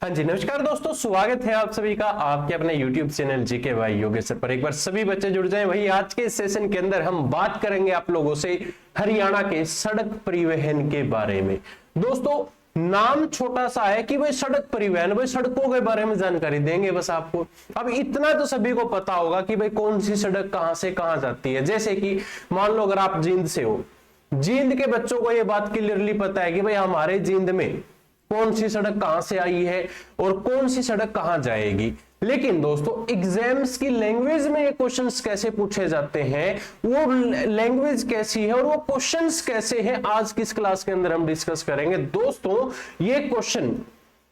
हाँ जी, नमस्कार दोस्तों, स्वागत है आप सभी का आपके अपने YouTube चैनल जीके भाई योगेश्वर पर। एक बार सभी बच्चे जुड़ जाएं। वही आज के सेशन के अंदर हम बात करेंगे आप लोगों से हरियाणा के सड़क परिवहन के बारे में। दोस्तों, नाम छोटा सा है कि भाई सड़क परिवहन, भाई सड़कों के बारे में जानकारी देंगे बस आपको। अब इतना तो सभी को पता होगा कि भाई कौन सी सड़क कहां से कहां जाती है। जैसे कि मान लो अगर आप जींद से हो, जींद के बच्चों को यह बात क्लियरली पता है कि भाई हमारे जींद में कौन सी सड़क कहां से आई है और कौन सी सड़क कहां जाएगी। लेकिन दोस्तों, एग्जाम्स की लैंग्वेज में ये क्वेश्चंस कैसे पूछे जाते हैं, वो लैंग्वेज कैसी है और वो क्वेश्चंस कैसे हैं, आज की इस क्लास के अंदर हम डिस्कस करेंगे। दोस्तों, ये क्वेश्चन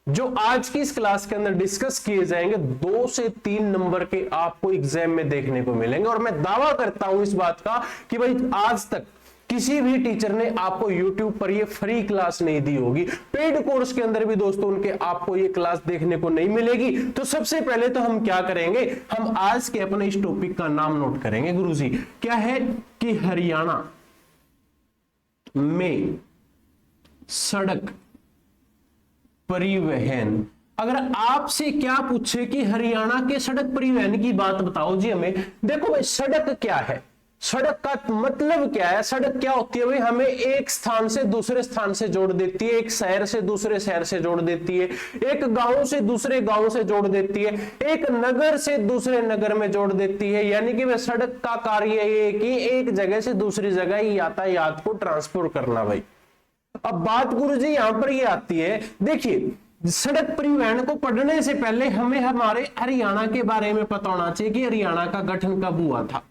जो आज की इस क्लास के अंदर डिस्कस किए जाएंगे 2 से 3 नंबर के आपको एग्जाम में देखने को मिलेंगे। और मैं दावा करता हूं इस बात का कि भाई आज तक किसी भी टीचर ने आपको YouTube पर ये फ्री क्लास नहीं दी होगी। पेड कोर्स के अंदर भी दोस्तों उनके आपको ये क्लास देखने को नहीं मिलेगी। तो सबसे पहले तो हम क्या करेंगे, हम आज के अपने इस टॉपिक का नाम नोट करेंगे। गुरुजी, क्या है कि हरियाणा में सड़क परिवहन। अगर आपसे क्या पूछे कि हरियाणा के सड़क परिवहन की बात बताओ जी हमें, देखो भाई सड़क क्या है, सड़क का मतलब क्या है। सड़क क्या होती है भाई, हमें एक स्थान से दूसरे स्थान से जोड़ देती है, एक शहर से दूसरे शहर से जोड़ देती है, एक गांव से दूसरे गांव से जोड़ देती है, एक नगर से दूसरे नगर में जोड़ देती है। यानी कि वह सड़क का कार्य ये कि एक जगह से दूसरी जगह यातायात को ट्रांसपोर्ट करना। भाई अब बात गुरुजी यहां पर ये आती है, देखिए सड़क परिवहन को पढ़ने से पहले हमें हमारे हरियाणा के बारे में पता होना चाहिए कि हरियाणा का गठन कब हुआ था।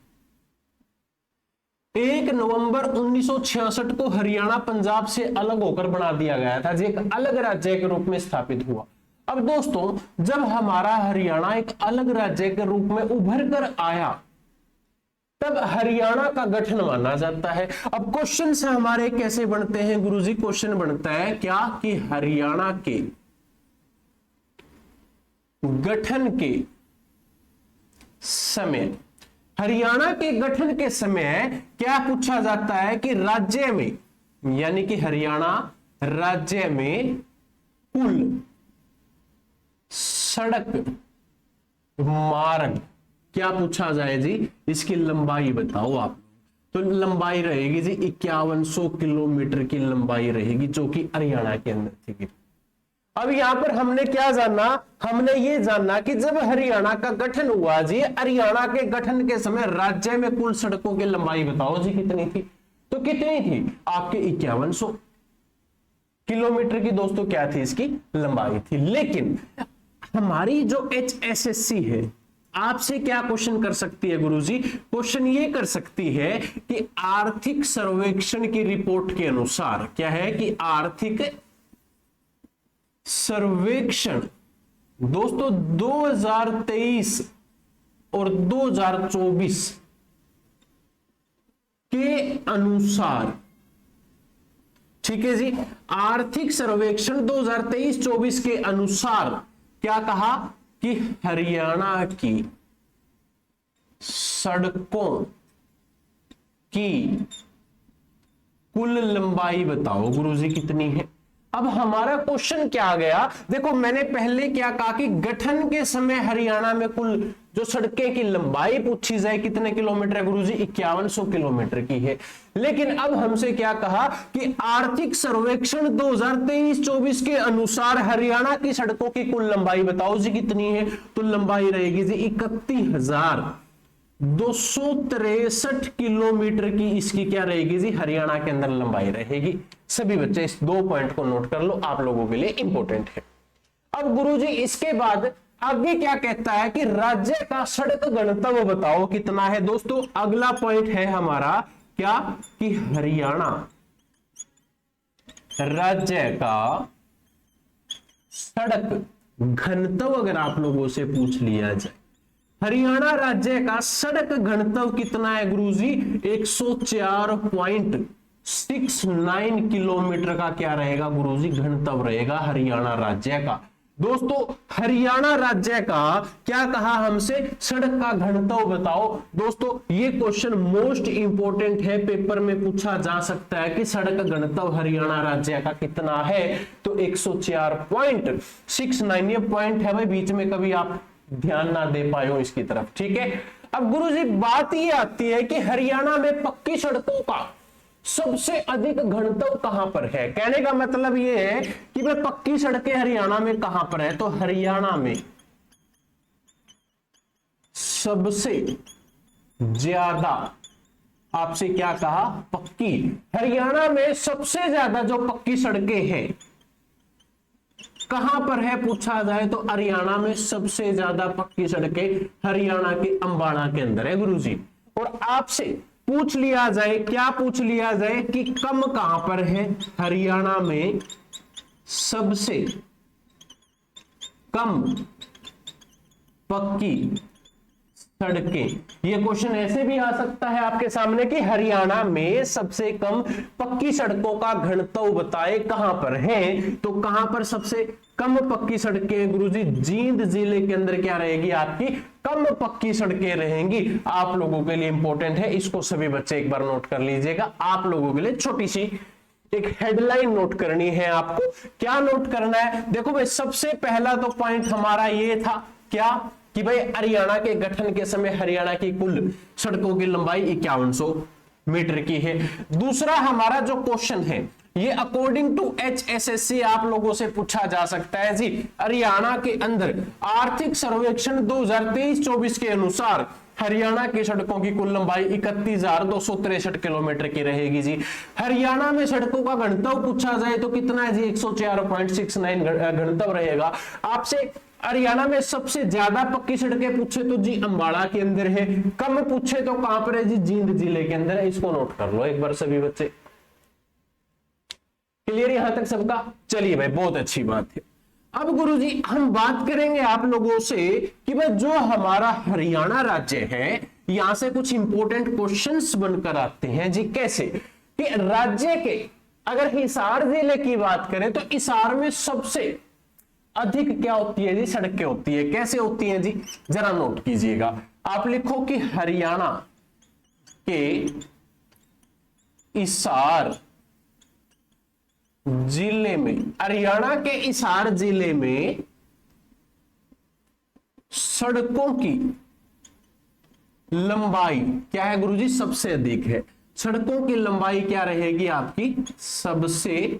1 नवंबर 1966 को हरियाणा पंजाब से अलग होकर बना दिया गया था, जो एक अलग राज्य के रूप में स्थापित हुआ। अब दोस्तों, जब हमारा हरियाणा एक अलग राज्य के रूप में उभर कर आया तब हरियाणा का गठन माना जाता है। अब क्वेश्चन से हमारे कैसे बनते हैं गुरुजी, क्वेश्चन बनता है क्या कि हरियाणा के गठन के समय, हरियाणा के गठन के समय क्या पूछा जाता है कि राज्य में, यानी कि हरियाणा राज्य में कुल सड़क मार्ग क्या पूछा जाए जी, इसकी लंबाई बताओ आप। तो लंबाई रहेगी जी 5100 किलोमीटर की लंबाई रहेगी, जो कि हरियाणा के अंदर थी। अब यहां पर हमने क्या जाना, हमने ये जाना कि जब हरियाणा का गठन हुआ जी, हरियाणा के गठन के समय राज्य में कुल सड़कों की लंबाई बताओ जी कितनी थी। तो कितनी थी आपके 5100 किलोमीटर की दोस्तों क्या थी इसकी लंबाई थी। लेकिन हमारी जो HSSC है आपसे क्या क्वेश्चन कर सकती है गुरुजी, क्वेश्चन ये कर सकती है कि आर्थिक सर्वेक्षण की रिपोर्ट के अनुसार, क्या है कि आर्थिक सर्वेक्षण दोस्तों 2023 और 2024 के अनुसार, ठीक है जी, आर्थिक सर्वेक्षण 2023-24 के अनुसार क्या कहा कि हरियाणा की सड़कों की कुल लंबाई बताओ गुरुजी कितनी है। अब हमारा क्वेश्चन क्या आ गया, देखो मैंने पहले क्या कहा कि गठन के समय हरियाणा में कुल जो सड़कें की लंबाई पूछी जाए कितने किलोमीटर है गुरुजी, 5100 किलोमीटर की है। लेकिन अब हमसे क्या कहा कि आर्थिक सर्वेक्षण 2023-24 के अनुसार हरियाणा की सड़कों की कुल लंबाई बताओ जी कितनी है। तो लंबाई रहेगी जी 31,263 किलोमीटर की, इसकी क्या रहेगी जी हरियाणा के अंदर लंबाई रहेगी। सभी बच्चे इस 2 पॉइंट को नोट कर लो, आप लोगों के लिए इंपॉर्टेंट है। अब गुरुजी इसके बाद आगे क्या कहता है कि राज्य का सड़क घनत्व बताओ कितना है। दोस्तों अगला पॉइंट है हमारा क्या कि हरियाणा राज्य का सड़क घनत्व अगर आप लोगों से पूछ लिया जाए, हरियाणा राज्य का सड़क घनत्व कितना है गुरुजी, 104.69 किलोमीटर का क्या रहेगा गुरुजी घनत्व रहेगा हरियाणा राज्य का। दोस्तों हरियाणा राज्य का क्या कहा हमसे, सड़क का घनत्व बताओ। दोस्तों ये क्वेश्चन मोस्ट इंपोर्टेंट है, पेपर में पूछा जा सकता है कि सड़क का घनत्व हरियाणा राज्य का कितना है, तो 104.69 ये पॉइंट है भाई, बीच में कभी आप ध्यान ना दे पाए हो इसकी तरफ, ठीक है। अब गुरुजी बात ये आती है कि हरियाणा में पक्की सड़कों का सबसे अधिक घनत्व कहां पर है। कहने का मतलब यह है कि भाई पक्की सड़कें हरियाणा में कहां पर है, तो हरियाणा में सबसे ज्यादा, आपसे क्या कहा, पक्की, हरियाणा में सबसे ज्यादा जो पक्की सड़कें हैं कहां पर है पूछा जाए, तो हरियाणा में सबसे ज्यादा पक्की सड़कें हरियाणा के अंबाला के अंदर है गुरुजी। और आपसे पूछ लिया जाए, क्या पूछ लिया जाए कि कम कहां पर है, हरियाणा में सबसे कम पक्की सड़कें। ये क्वेश्चन ऐसे भी आ सकता है आपके सामने कि हरियाणा में सबसे कम पक्की सड़कों का घनत्व बताए कहां पर है, तो कहां पर सबसे कम पक्की सड़कें गुरुजी, जींद जिले के अंदर क्या रहेगी आपकी, कम पक्की सड़कें रहेंगी। आप लोगों के लिए इंपॉर्टेंट है, इसको सभी बच्चे एक बार नोट कर लीजिएगा। आप लोगों के लिए छोटी सी एक हेडलाइन नोट करनी है आपको। क्या नोट करना है, देखो भाई सबसे पहला तो पॉइंट हमारा ये था क्या कि भाई हरियाणा के गठन के समय हरियाणा की कुल सड़कों की लंबाई 5100 मीटर की है। दूसरा हमारा जो क्वेश्चन है ये अकॉर्डिंग टू HSSC आप लोगों से पूछा जा सकता है जी, हरियाणा के अंदर आर्थिक सर्वेक्षण 2023-24 के अनुसार हरियाणा की सड़कों की कुल लंबाई 31,263 किलोमीटर की रहेगी जी। हरियाणा में सड़कों का घनत्व पूछा जाए तो कितना है जी, 104.69 घनत्व रहेगा। आपसे हरियाणा में सबसे ज्यादा पक्की सड़कें पूछे तो जी अंबाला के अंदर है, कम पूछे तो कहां पर है जी, जींद जिले के अंदर है। इसको नोट कर लो एक बार सभी बच्चे। क्लियर यहां तक सबका? चलिए भाई बहुत अच्छी बात है। अब गुरुजी हम बात करेंगे आप लोगों से कि भाई जो हमारा हरियाणा राज्य है यहां से कुछ इंपॉर्टेंट क्वेश्चंस बनकर आते हैं जी। कैसे कि राज्य के अगर हिसार जिले की बात करें तो हिसार में सबसे अधिक क्या होती है जी, सड़कें होती है। कैसे होती हैं जी, जरा नोट कीजिएगा। आप लिखो कि हरियाणा के हिसार जिले में, हरियाणा के हिसार जिले में सड़कों की लंबाई क्या है गुरुजी, सबसे अधिक है। सड़कों की लंबाई क्या रहेगी आपकी, सबसे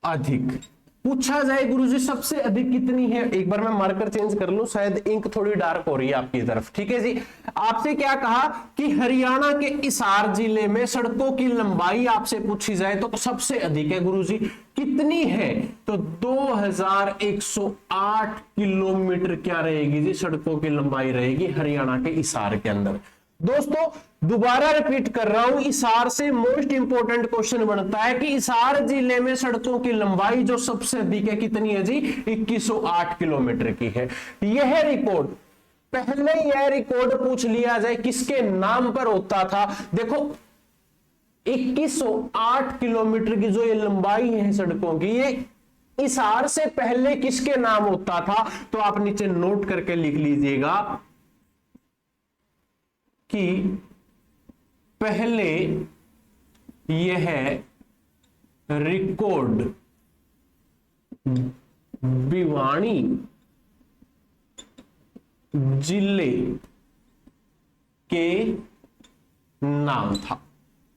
अधिक। पूछा जाए गुरुजी सबसे अधिक कितनी है, एक बार मैं मार्कर चेंज कर लूं, शायद इंक थोड़ी डार्क हो रही है आपकी तरफ, ठीक है जी। आपसे क्या कहा कि हरियाणा के हिसार जिले में सड़कों की लंबाई आपसे पूछी जाए तो सबसे अधिक है गुरुजी। कितनी है, तो 2108 किलोमीटर क्या रहेगी जी, सड़कों की लंबाई रहेगी हरियाणा के हिसार के अंदर। दोस्तों दोबारा रिपीट कर रहा हूं, हिसार से मोस्ट इंपोर्टेंट क्वेश्चन बनता है कि हिसार जिले में सड़कों की लंबाई जो सबसे अधिक है कितनी है जी, 2108 किलोमीटर की है। यह रिकॉर्ड पहले यह रिकॉर्ड पूछ लिया जाए किसके नाम पर होता था, देखो 2108 किलोमीटर की जो ये लंबाई है सड़कों की, ये हिसार से पहले किसके नाम होता था, तो आप नीचे नोट करके लिख लीजिएगा कि पहले यह रिकॉर्ड भिवानी जिले के नाम था।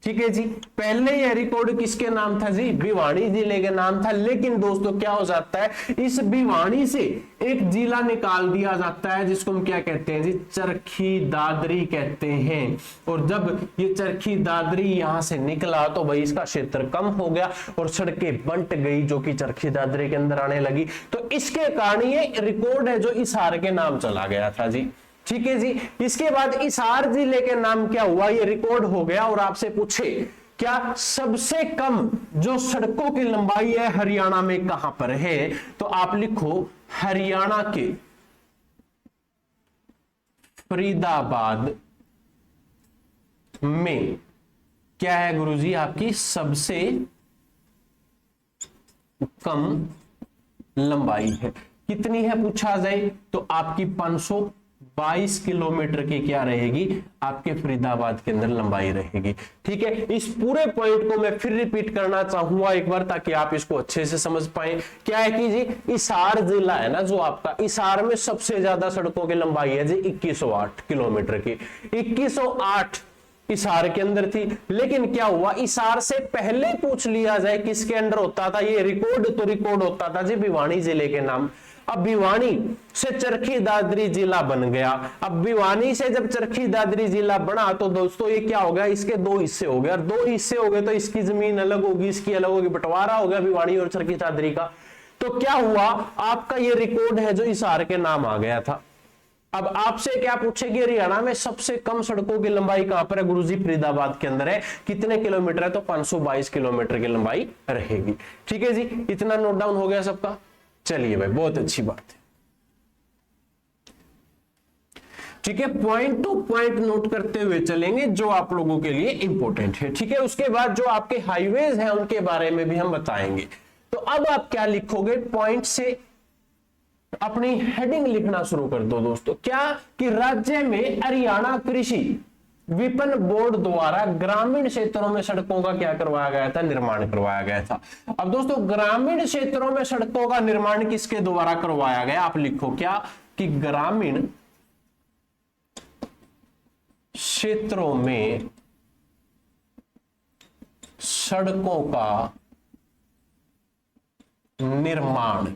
ठीक है जी, पहले यह रिकॉर्ड किसके नाम था जी, भिवानी जिले के नाम था। लेकिन दोस्तों क्या हो जाता है, इस भिवानी से एक जिला निकाल दिया जाता है जिसको हम क्या कहते हैं जी, चरखी दादरी कहते हैं। और जब ये चरखी दादरी यहां से निकला तो भाई इसका क्षेत्र कम हो गया और सड़कें बंट गई जो कि चरखी दादरी के अंदर आने लगी। तो इसके कारण ये रिकॉर्ड है जो हिसार के नाम चला गया था जी। ठीक है जी, इसके बाद हिसार जिले के नाम क्या हुआ, ये रिकॉर्ड हो गया। और आपसे पूछे क्या सबसे कम जो सड़कों की लंबाई है हरियाणा में कहां पर है, तो आप लिखो हरियाणा के फरीदाबाद में क्या है गुरुजी, आपकी सबसे कम लंबाई है। कितनी है पूछा जाए तो आपकी 522 किलोमीटर की क्या रहेगी, आपके फरीदाबाद के अंदर लंबाई रहेगी। ठीक है, इस पूरे पॉइंट को मैं फिर रिपीट करना चाहूंगा एक बार, ताकि आप इसको अच्छे से समझ पाए। क्या है कि जी हिसार जिला है ना जो आपका, हिसार में सबसे ज्यादा सड़कों की लंबाई है जी 2108 किलोमीटर की। 2108 हिसार के अंदर थी, लेकिन क्या हुआ, हिसार से पहले पूछ लिया जाए किसके अंडर होता था ये रिकॉर्ड, तो रिकॉर्ड होता था जी भिवानी जिले के नाम। अब भिवानी से चरखी दादरी जिला बन गया। अब भिवानी से जब चरखी दादरी जिला बना तो दोस्तों ये क्या हो गया, इसके दो हिस्से हो गए, और दो हिस्से हो गए तो इसकी जमीन अलग होगी, इसकी अलग होगी, बंटवारा हो गया भिवानी और चरखी दादरी का। तो क्या हुआ, आपका ये रिकॉर्ड है जो हिसार के नाम आ गया था। अब आपसे क्या पूछेगी, हरियाणा में सबसे कम सड़कों की लंबाई कहां पर है, गुरुजी फरीदाबाद के अंदर है। कितने किलोमीटर है, तो 522 किलोमीटर की लंबाई रहेगी। ठीक है जी, इतना नोट डाउन हो गया सबका। चलिए भाई, बहुत अच्छी बात है। ठीक है, पॉइंट टू पॉइंट नोट करते हुए चलेंगे जो आप लोगों के लिए इंपॉर्टेंट है। ठीक है, उसके बाद जो आपके हाईवेज हैं उनके बारे में भी हम बताएंगे। तो अब आप क्या लिखोगे, पॉइंट से अपनी हेडिंग लिखना शुरू कर दो दोस्तों। क्या कि राज्य में हरियाणा कृषि विपणन बोर्ड द्वारा ग्रामीण क्षेत्रों में सड़कों का क्या करवाया गया था, निर्माण करवाया गया था। अब दोस्तों ग्रामीण क्षेत्रों में सड़कों का निर्माण किसके द्वारा करवाया गया, आप लिखो क्या कि ग्रामीण क्षेत्रों में सड़कों का निर्माण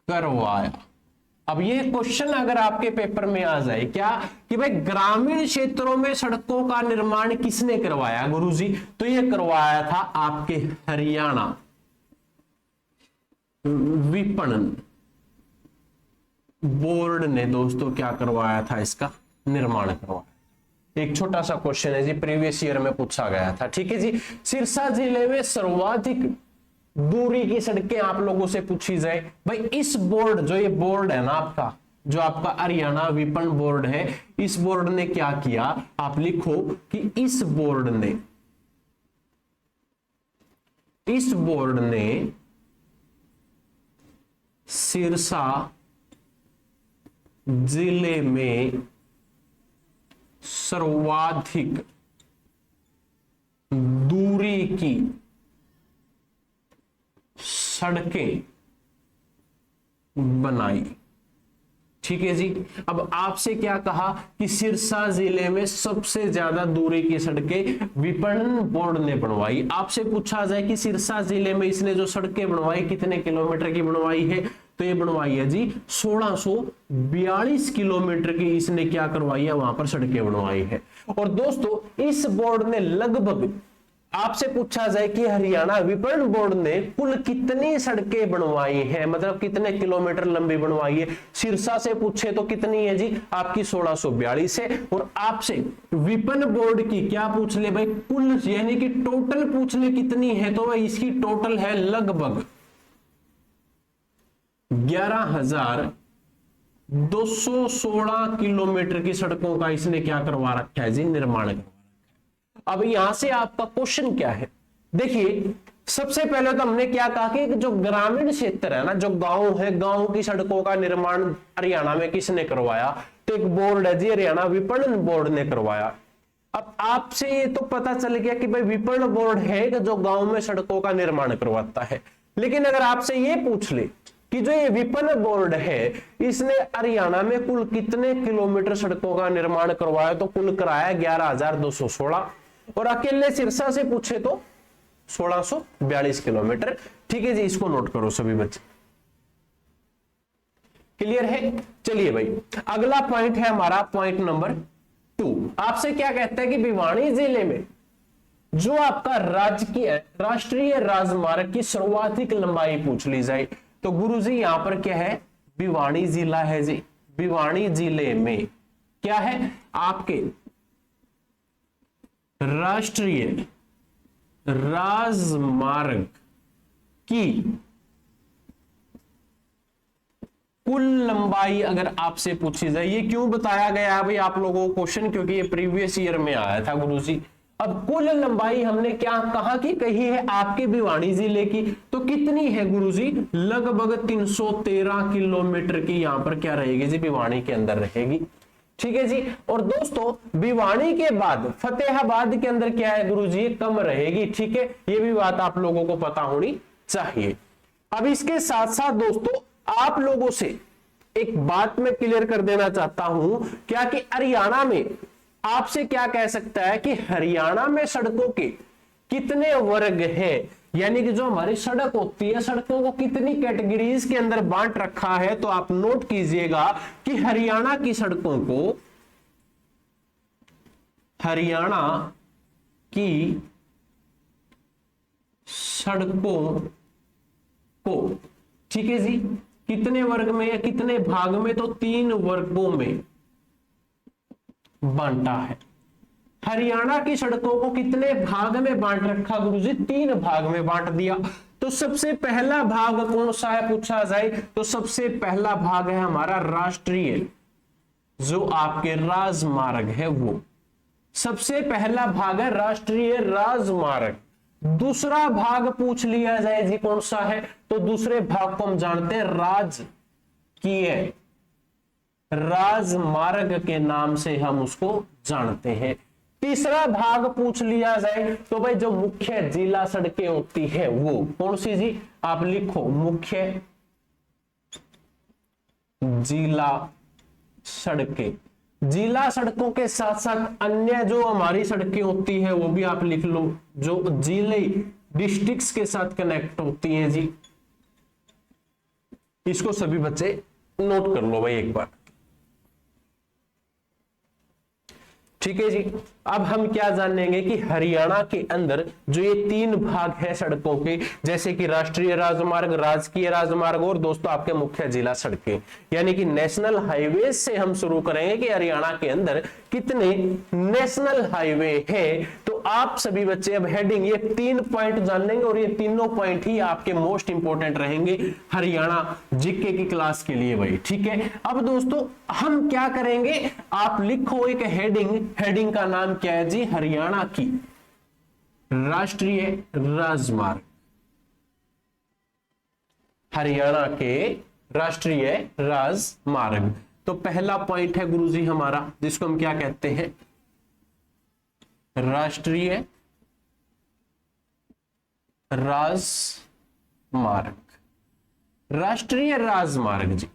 करवाया। अब ये क्वेश्चन अगर आपके पेपर में आ जाए क्या कि भाई ग्रामीण क्षेत्रों में सड़कों का निर्माण किसने करवाया गुरुजी, तो ये करवाया था आपके हरियाणा विपणन बोर्ड ने दोस्तों क्या करवाया था, इसका निर्माण करवाया। एक छोटा सा क्वेश्चन है जी, प्रीवियस ईयर में पूछा गया था। ठीक है जी, सिरसा जिले में सर्वाधिक दूरी की सड़कें आप लोगों से पूछी जाए, भाई इस बोर्ड, जो ये बोर्ड है ना आपका, जो आपका हरियाणा विपणन बोर्ड है, इस बोर्ड ने क्या किया, आप लिखो कि इस बोर्ड ने सिरसा जिले में सर्वाधिक दूरी की सड़कें बनाई। ठीक है जी, अब आपसे क्या कहा कि सिरसा जिले में सबसे ज्यादा दूरी की सड़कें विपणन बोर्ड ने बनवाई। आपसे पूछा जाए कि सिरसा जिले में इसने जो सड़कें बनवाई कितने किलोमीटर की बनवाई है, तो ये बनवाई है जी 1642 किलोमीटर की इसने क्या करवाई है, वहां पर सड़कें बनवाई है। और दोस्तों इस बोर्ड ने लगभग, आपसे पूछा जाए कि हरियाणा विपणन बोर्ड ने कुल कितनी सड़कें बनवाई हैं, मतलब कितने किलोमीटर लंबी बनवाई है, सिरसा से पूछे तो कितनी है जी, आपकी 1642 है। और आपसे विपणन बोर्ड की क्या पूछ ले भाई, कुल यानी कि टोटल पूछ ले कितनी है, तो भाई इसकी टोटल है लगभग 11,216 किलोमीटर की सड़कों का इसने क्या करवा रखा है जी, निर्माण करवा। अब यहां से आपका क्वेश्चन क्या है, देखिए सबसे पहले तो हमने क्या कहा कि जो ग्रामीण क्षेत्र है ना, जो गांव है, गांव की सड़कों का निर्माण हरियाणा में किसने करवाया, तो एक बोर्ड है जी हरियाणा विपणन बोर्ड ने करवाया। अब आपसे ये तो पता चल गया कि भाई विपणन बोर्ड है जो गांव में सड़कों का निर्माण करवाता है। लेकिन अगर आपसे ये पूछ ले कि जो ये विपणन बोर्ड है इसने हरियाणा में कुल कितने किलोमीटर सड़कों का निर्माण करवाया, तो कुल कराया 11,216, और अकेले सिरसा से पूछे तो 1642 किलोमीटर। ठीक है जी, इसको नोट करो सभी बच्चे, क्लियर है। चलिए भाई, अगला पॉइंट है हमारा पॉइंट नंबर 2। आपसे क्या कहता है कि भिवानी जिले में जो आपका राष्ट्रीय राजमार्ग की सर्वाधिक लंबाई पूछ ली जाए, तो गुरुजी यहां पर क्या है, भिवानी जिला है जी। भिवानी जिले में क्या है, आपके राष्ट्रीय राजमार्ग की कुल लंबाई अगर आपसे पूछी जाए, ये क्यों बताया गया है भाई आप लोगों को क्वेश्चन, क्योंकि ये प्रीवियस ईयर में आया था गुरुजी। अब कुल लंबाई हमने क्या कहा की कही है आपके भिवानी जिले की, तो कितनी है गुरुजी, लगभग 313 किलोमीटर की यहां पर क्या रहेगी जी, भिवानी के अंदर रहेगी। ठीक है जी। और दोस्तों भिवानी के बाद फतेहाबाद के अंदर क्या है गुरुजी, कम रहेगी। ठीक है, ये भी बात आप लोगों को पता होनी चाहिए। अब इसके साथ साथ दोस्तों आप लोगों से एक बात मैं क्लियर कर देना चाहता हूं, क्या कि हरियाणा में आपसे क्या कह सकता है कि हरियाणा में सड़कों के कितने वर्ग हैं, यानी कि जो हमारी सड़क होती है, सड़कों को कितनी कैटेगरीज के अंदर बांट रखा है। तो आप नोट कीजिएगा कि हरियाणा की सड़कों को, हरियाणा की सड़कों को, ठीक है जी, कितने वर्ग में या कितने भाग में, तो 3 वर्गों में बांटा है। हरियाणा की सड़कों को कितने भाग में बांट रखा गुरुजी, 3 भाग में बांट दिया। तो सबसे पहला भाग कौन सा है पूछा जाए, तो सबसे पहला भाग है हमारा राष्ट्रीय, जो आपके राजमार्ग है वो सबसे पहला भाग है राष्ट्रीय राजमार्ग। दूसरा भाग पूछ लिया जाए जी कौन सा है, तो दूसरे भाग को हम जानते हैं राजकीय राजमार्ग के नाम से हम उसको जानते हैं। तीसरा भाग पूछ लिया जाए तो भाई जो मुख्य जिला सड़कें होती है वो कौन सी जी, आप लिखो मुख्य जिला सड़कें। जिला सड़कों के साथ साथ अन्य जो हमारी सड़कें होती है वो भी आप लिख लो, जो जिले डिस्ट्रिक्ट्स के साथ कनेक्ट होती हैं जी। इसको सभी बच्चे नोट कर लो भाई एक बार। ठीक है जी। अब हम क्या जानेंगे कि हरियाणा के अंदर जो ये 3 भाग है सड़कों के, जैसे कि राष्ट्रीय राजमार्ग, राजकीय राजमार्ग और दोस्तों आपके मुख्य जिला सड़कें, यानी कि नेशनल हाईवे से हम शुरू करेंगे कि हरियाणा के अंदर कितने नेशनल हाईवे हैं। तो आप सभी बच्चे अब हेडिंग ये 3 पॉइंट जान लेंगे और ये तीनों पॉइंट ही आपके मोस्ट इंपोर्टेंट रहेंगे हरियाणा जीके की क्लास के लिए भाई। ठीक है, अब दोस्तों हम क्या करेंगे, आप लिखो एक हेडिंग, हेडिंग का नाम क्या है जी, हरियाणा की राष्ट्रीय राजमार्ग। हरियाणा के राष्ट्रीय राजमार्ग, तो पहला पॉइंट है गुरुजी हमारा, जिसको हम क्या कहते हैं, राष्ट्रीय राजमार्ग। राष्ट्रीय राजमार्ग जी,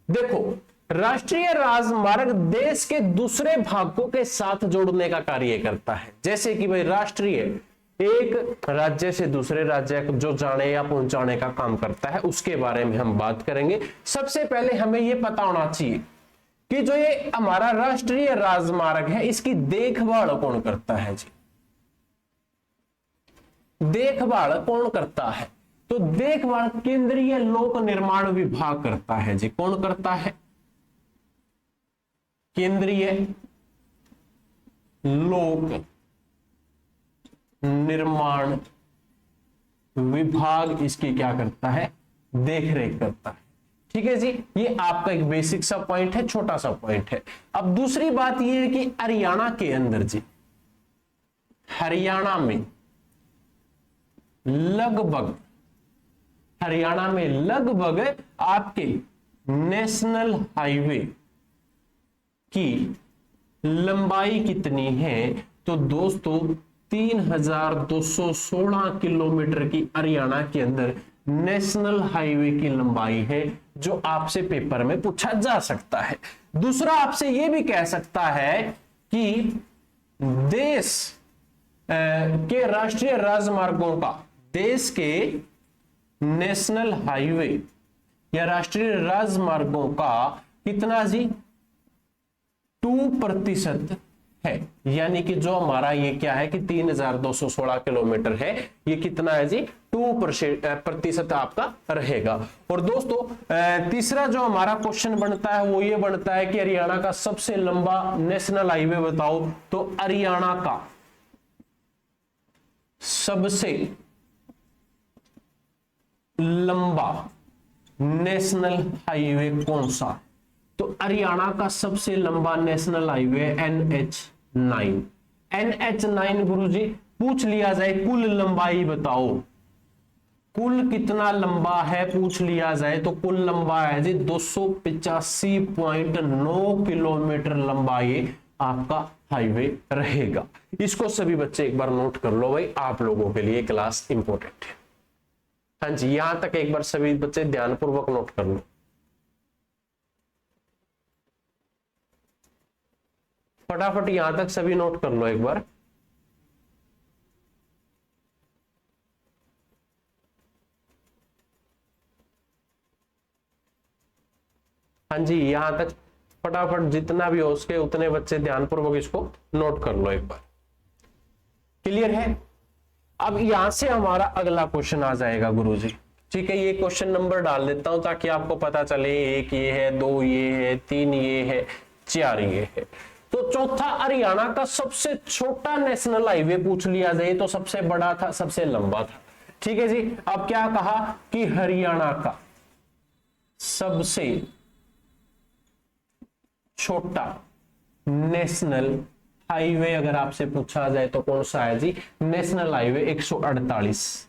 देखो राष्ट्रीय राजमार्ग देश के दूसरे भागों के साथ जोड़ने का कार्य करता है। जैसे कि भाई राष्ट्रीय एक राज्य से दूसरे राज्य को जो जाने या पहुंचाने का काम करता है, उसके बारे में हम बात करेंगे। सबसे पहले हमें यह पता होना चाहिए कि जो ये हमारा राष्ट्रीय राजमार्ग है इसकी देखभाल कौन करता है जी, देखभाल कौन करता है, तो देखभाल केंद्रीय लोक निर्माण विभाग करता है जी। कौन करता है, केंद्रीय लोक निर्माण विभाग इसकी क्या करता है, देखरेख करता है। ठीक है जी, ये आपका एक बेसिक सा पॉइंट है, छोटा सा पॉइंट है। अब दूसरी बात ये है कि हरियाणा के अंदर जी, हरियाणा में लगभग आपके नेशनल हाईवे की लंबाई कितनी है, तो दोस्तों 3216 किलोमीटर की हरियाणा के अंदर नेशनल हाईवे की लंबाई है, जो आपसे पेपर में पूछा जा सकता है। दूसरा आपसे यह भी कह सकता है कि देश के राष्ट्रीय राजमार्गों का, देश के नेशनल हाईवे या राष्ट्रीय राजमार्गों का कितना जी, 2% है। यानी कि जो हमारा ये क्या है कि 3216 किलोमीटर है, ये कितना है जी, 2% आपका रहेगा। और दोस्तों तीसरा जो हमारा क्वेश्चन बनता है वो ये बनता है कि हरियाणा का सबसे लंबा नेशनल हाईवे बताओ, तो हरियाणा का सबसे लंबा नेशनल हाईवे कौन सा, तो हरियाणा का सबसे लंबा नेशनल हाईवे NH9। NH9 गुरुजी पूछ लिया जाए कुल लंबाई बताओ, कुल कितना लंबा है पूछ लिया जाए तो कुल लंबा है जी 285.9 किलोमीटर लंबा ये आपका हाईवे रहेगा। इसको सभी बच्चे एक बार नोट कर लो भाई, आप लोगों के लिए क्लास इंपॉर्टेंट है। हाँ जी, यहां तक एक बार सभी बच्चे ध्यानपूर्वक नोट कर लो। फटाफट यहां तक सभी नोट कर लो एक बार। हाँ जी, यहां तक फटाफट जितना भी हो उसके उतने बच्चे ध्यानपूर्वक इसको नोट कर लो एक बार। क्लियर है? अब यहां से हमारा अगला क्वेश्चन आ जाएगा गुरुजी। ठीक है, ये क्वेश्चन नंबर डाल देता हूं ताकि आपको पता चले, एक ये है, दो ये है, तीन ये है, चार ये है। तो चौथा, हरियाणा का सबसे छोटा नेशनल हाईवे पूछ लिया जाए तो सबसे बड़ा था, सबसे लंबा था। ठीक है जी, अब क्या कहा कि हरियाणा का सबसे छोटा नेशनल हाईवे अगर आपसे पूछा जाए तो कौन सा है जी? National highway 148।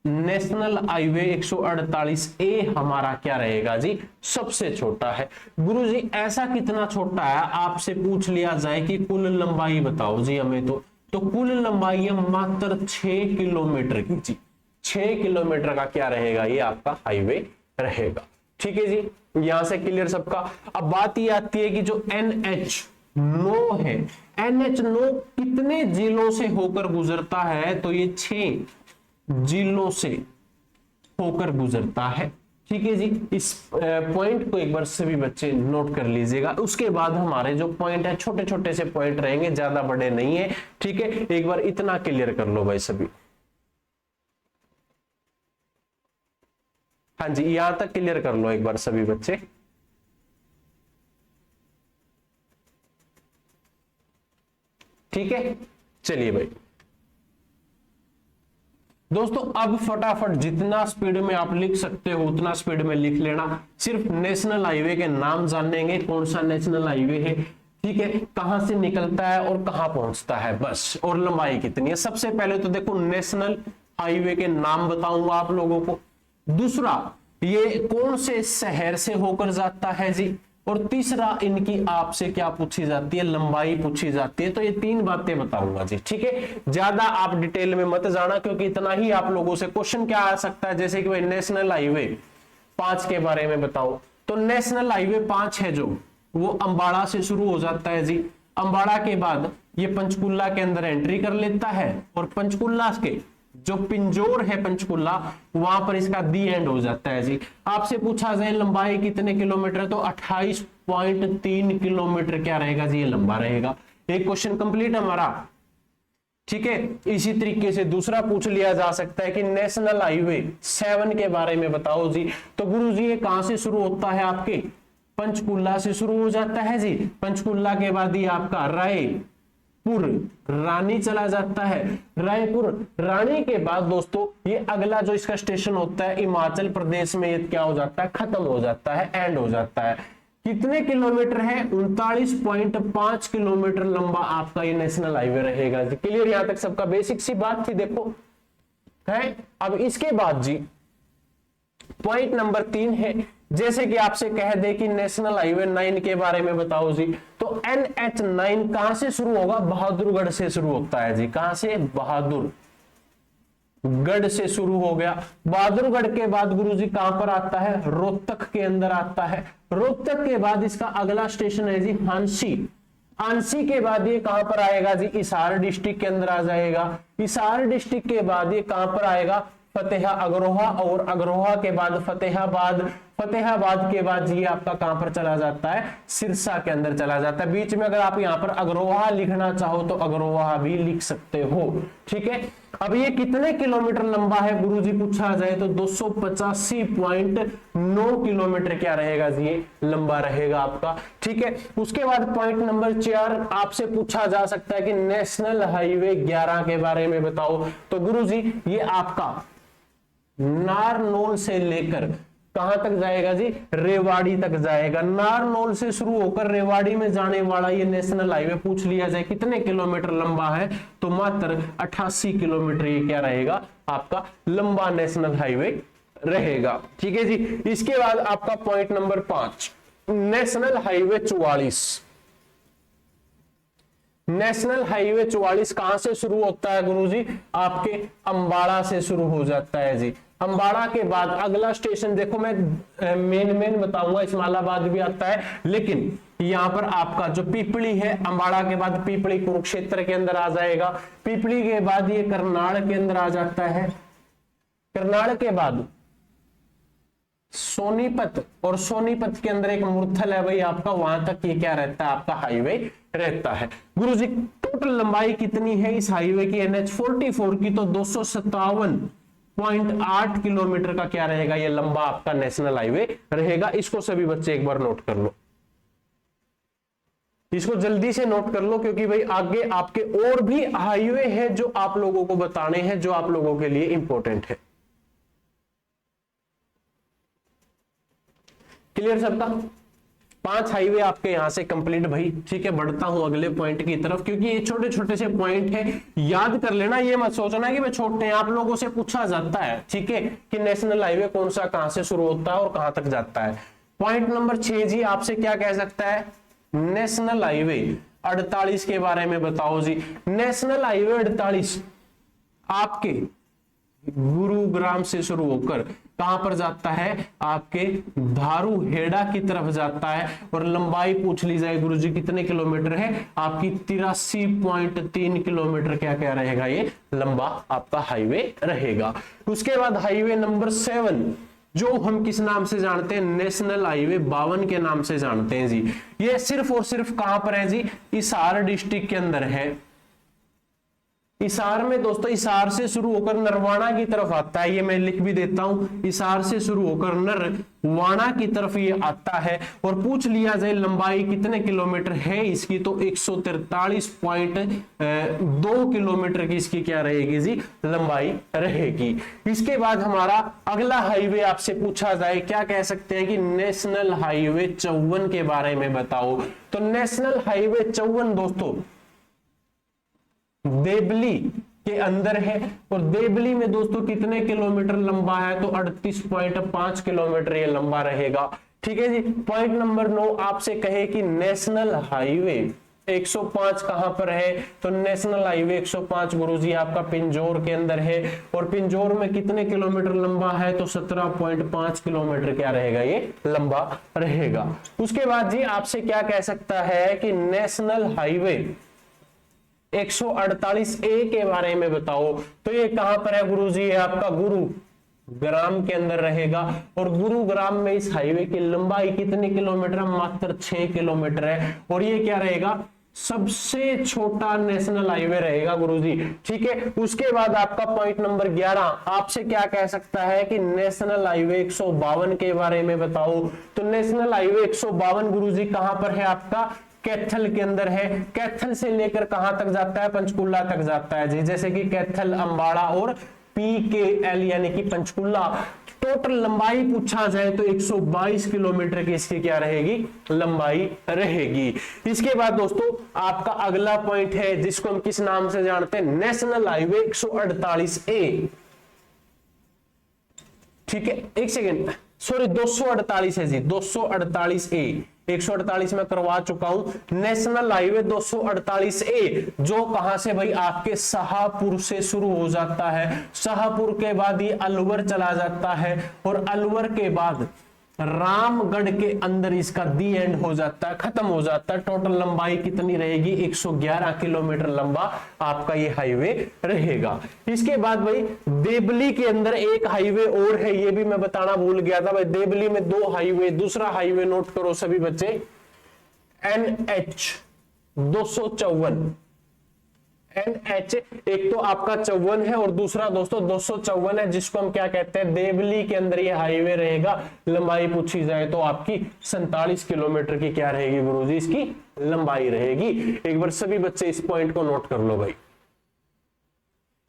National highway 148 A हमारा क्या रहेगा जी? सबसे छोटा है। गुरुजी ऐसा कितना छोटा है? आपसे पूछ लिया जाए कि कुल लंबाई बताओ जी हमें, तो कुल लंबाई मात्र 6 किलोमीटर की जी। 6 किलोमीटर का क्या रहेगा? ये आपका हाईवे रहेगा। ठीक है जी, यहां से क्लियर सबका। अब बात ये आती है कि जो NH9 है, NH9 कितने जिलों से होकर गुजरता है? तो ये 6 जिलों से होकर गुजरता है। ठीक है जी, इस पॉइंट को एक बार सभी बच्चे नोट कर लीजिएगा। उसके बाद हमारे जो पॉइंट है छोटे छोटे से पॉइंट रहेंगे, ज्यादा बड़े नहीं है। ठीक है, एक बार इतना क्लियर कर लो भाई सभी। हाँ जी, यहां तक क्लियर कर लो एक बार सभी बच्चे। ठीक है, चलिए भाई दोस्तों, अब फटाफट जितना स्पीड में आप लिख सकते हो उतना स्पीड में लिख लेना। सिर्फ नेशनल हाईवे के नाम जानेंगे, कौन सा नेशनल हाईवे है, ठीक है, कहां से निकलता है और कहां पहुंचता है, बस, और लंबाई कितनी है। सबसे पहले तो देखो नेशनल हाईवे के नाम बताऊंगा आप लोगों को। दूसरा, ये कौन से शहर से होकर जाता है जी, और तीसरा इनकी आपसे क्या पूछी जाती है? लंबाई पूछी जाती है। तो ये 3 बातें बताऊंगा जी। ठीक है, ज्यादा आप डिटेल में मत जाना, क्योंकि इतना ही आप लोगों से क्वेश्चन क्या आ सकता है, जैसे कि भाई नेशनल हाईवे 5 के बारे में बताओ। तो नेशनल हाईवे 5 है जो, वो अंबाड़ा से शुरू हो जाता है जी। अंबाड़ा के बाद ये पंचकुला के अंदर एंट्री कर लेता है, और पंचकुला के जो पिंजोर है पंचकुला, वहां पर इसका दी एंड हो जाता है जी। आपसे पूछा जाए लंबाई कितने किलोमीटर, तो 28.3 किलोमीटर क्या रहेगा जी? ये लंबा रहेगा। एक क्वेश्चन कंप्लीट हमारा। ठीक है, इसी तरीके से दूसरा पूछ लिया जा सकता है कि नेशनल हाईवे 7 के बारे में बताओ जी। तो गुरु जी ये कहां से शुरू होता है? आपके पंचकुला से शुरू हो जाता है जी। पंचकुला के बाद ये आपका रायपुर रानी चला जाता है। रायपुर रानी के बाद दोस्तों ये अगला जो इसका स्टेशन होता है हिमाचल प्रदेश में, ये क्या हो जाता है? खत्म हो जाता है, एंड हो जाता है। कितने किलोमीटर है? 39.5 किलोमीटर लंबा आपका ये नेशनल हाईवे रहेगा जी। क्लियर? यहां तक सबका बेसिक सी बात थी, देखो है। अब इसके बाद जी पॉइंट नंबर 3 है, जैसे कि आपसे कह दे कि नेशनल हाईवे 9 के बारे में बताओ जी। तो NH9 कहां से शुरू होगा? बहादुरगढ़ से शुरू होता है जी। कहां से? बहादुरगढ़ से शुरू हो गया। बहादुरगढ़ के बाद गुरुजी कहां पर आता है? रोहतक के अंदर आता है। रोहतक के बाद इसका अगला स्टेशन है जी हांसी। हांसी के बाद ये कहां पर आएगा जी? हिसार डिस्ट्रिक्ट के अंदर आ जाएगा। हिसार डिस्ट्रिक्ट के बाद ये कहां पर आएगा? फतेहा अग्रोहा, और अग्रोहा के बाद फतेहाबाद। फतेहाबाद के बाद ये आपका कहां पर चला जाता है? सिरसा के अंदर चला जाता है। बीच में अगर आप यहां पर अग्रोहा लिखना चाहो तो अग्रोहा भी लिख सकते हो। ठीक है, अब ये कितने किलोमीटर लंबा है गुरुजी पूछा जाए तो 285.9 किलोमीटर क्या रहेगा जी? ये लंबा रहेगा आपका। ठीक है, उसके बाद पॉइंट नंबर 4 आपसे पूछा जा सकता है कि नेशनल हाईवे 11 के बारे में बताओ। तो गुरुजी ये आपका नारनौल से लेकर कहां तक जाएगा जी, रेवाड़ी तक जाएगा। नारनौल से शुरू होकर रेवाड़ी में जाने वाला ये नेशनल हाईवे पूछ लिया जाए कितने किलोमीटर लंबा है, तो मात्र 88 किलोमीटर ये क्या रहेगा, आपका लंबा नेशनल हाईवे रहेगा। ठीक है जी। इसके बाद आपका point number 5, national highway 44। National highway 44 कहां से शुरू होता है गुरुजी, आपके अंबाड़ा से शुरू हो जाता है जी। अंबाड़ा के बाद अगला स्टेशन देखो, मैं मेन बताऊंगा, इस्माइलाबाद भी आता है, लेकिन यहां पर आपका जो पीपली है, अंबाड़ा के बाद पीपली कुरुक्षेत्र के अंदर आ जाएगा। पीपली के बाद ये करनाल के अंदर आ जाता है। करनाल के बाद सोनीपत, और सोनीपत के अंदर एक मुरथल है भाई आपका, वहां तक ये क्या रहता है, आपका हाईवे रहता है। गुरुजी टोटल लंबाई कितनी है इस हाईवे की, NH44 की, तो 257.8 किलोमीटर का क्या रहेगा, ये लंबा आपका नेशनल हाईवे रहेगा। इसको सभी बच्चे एक बार नोट कर लो, इसको जल्दी से नोट कर लो, क्योंकि भाई आगे आपके और भी हाईवे है जो आप लोगों को बताने हैं, जो आप लोगों के लिए इंपॉर्टेंट है। क्लियर सबका? 5 हाईवे आपके यहां से कंप्लीट भाई। ठीक है, बढ़ता हूं अगले पॉइंट की तरफ, क्योंकि ये छोटे छोटे से पॉइंट है, याद कर लेना, ये मत सोचना कि भाई छोटे हैं। आप लोगों से पूछा जाता है, ठीक है, कि नेशनल हाईवे कौन सा कहां से शुरू होता है और कहां तक जाता है। पॉइंट नंबर 6 जी आपसे क्या कह सकता है, नेशनल हाईवे 48 के बारे में बताओ जी। नेशनल हाईवे 48 आपके गुरुग्राम से शुरू होकर कहां पर जाता है, आपके धारूहेड़ा की तरफ जाता है, और लंबाई पूछ ली जाए गुरुजी कितने किलोमीटर है, आपकी 83.3 किलोमीटर क्या क्या रहेगा, ये लंबा आपका हाईवे रहेगा। उसके बाद हाईवे नंबर 7 जो हम किस नाम से जानते हैं, नेशनल हाईवे 52 के नाम से जानते हैं जी। ये सिर्फ और सिर्फ कहां पर है जी, हिसार डिस्ट्रिक्ट के अंदर है। हिसार में दोस्तों, हिसार से शुरू होकर नरवाना की तरफ आता है, ये मैं लिख भी देता हूं, हिसार से शुरू होकर नरवाना की तरफ ये आता है। और पूछ लिया जाए लंबाई कितने किलोमीटर है इसकी, तो 143.2 किलोमीटर की इसकी क्या रहेगी जी, लंबाई रहेगी। इसके बाद हमारा अगला हाईवे आपसे पूछा जाए, क्या कह सकते हैं कि नेशनल हाईवे 54 के बारे में बताओ। तो नेशनल हाईवे 54 दोस्तों देवली के अंदर है, और देवली में दोस्तों कितने किलोमीटर लंबा है, तो 38.5 किलोमीटर ये लंबा रहेगा। ठीक है जी। पॉइंट नंबर 9 आपसे कहे कि नेशनल हाईवे 105 कहां पर है, तो नेशनल हाईवे 105 गुरुजी आपका पिंजौर के अंदर है, और पिंजौर में कितने किलोमीटर लंबा है, तो 17.5 किलोमीटर क्या रहेगा, ये लंबा रहेगा। उसके बाद जी आपसे क्या कह सकता है कि नेशनल हाईवे 148A के बारे में बताओ। तो ये कहां पर है गुरुजी, ये आपका गुरुग्राम के अंदर रहेगा, और गुरुग्राम में इस हाईवे की लंबाई कितने किलोमीटर, मात्र 6 किलोमीटर है, और ये क्या रहेगा, सबसे छोटा नेशनल हाईवे रहेगा गुरुजी। ठीक है। उसके बाद आपका पॉइंट नंबर 11 आपसे क्या कह सकता है कि नेशनल हाईवे 152 के बारे में बताओ। तो नेशनल हाईवे 152 गुरुजी कहां पर है, आपका कैथल के अंदर है। कैथल से लेकर कहां तक जाता है, पंचकुला तक जाता है जी, जैसे कि कैथल, अंबाड़ा और PKL यानी कि पंचकुला। टोटल लंबाई पूछा जाए तो 122 किलोमीटर की इसकी क्या रहेगी, लंबाई रहेगी। इसके बाद दोस्तों आपका अगला पॉइंट है जिसको हम किस नाम से जानते हैं, नेशनल हाईवे 148A। ठीक है, एक सेकेंड, सॉरी 248 है जी, 248A। 148 में करवा चुका हूं। नेशनल हाईवे 248A जो कहां से भाई, आपके शाहपुर से शुरू हो जाता है, शाहपुर के बाद ये अलवर चला जाता है, और अलवर के बाद रामगढ़ के अंदर इसका दी एंड हो जाता है, खत्म हो जाता है। टोटल लंबाई कितनी रहेगी, 111 किलोमीटर लंबा आपका ये हाईवे रहेगा। इसके बाद भाई देवली के अंदर एक हाईवे और है, ये भी मैं बताना भूल गया था भाई। देवली में 2 हाईवे, दूसरा हाईवे नोट करो सभी बच्चे, NH 254। NH एक तो आपका 54 है और दूसरा दोस्तों 254 है, जिसको हम क्या कहते हैं, देवली के अंदर ये हाईवे रहेगा। लंबाई पूछी जाए तो आपकी 47 किलोमीटर की क्या रहेगी गुरुजी, इसकी लंबाई रहेगी। एक बार सभी बच्चे इस पॉइंट को नोट कर लो भाई।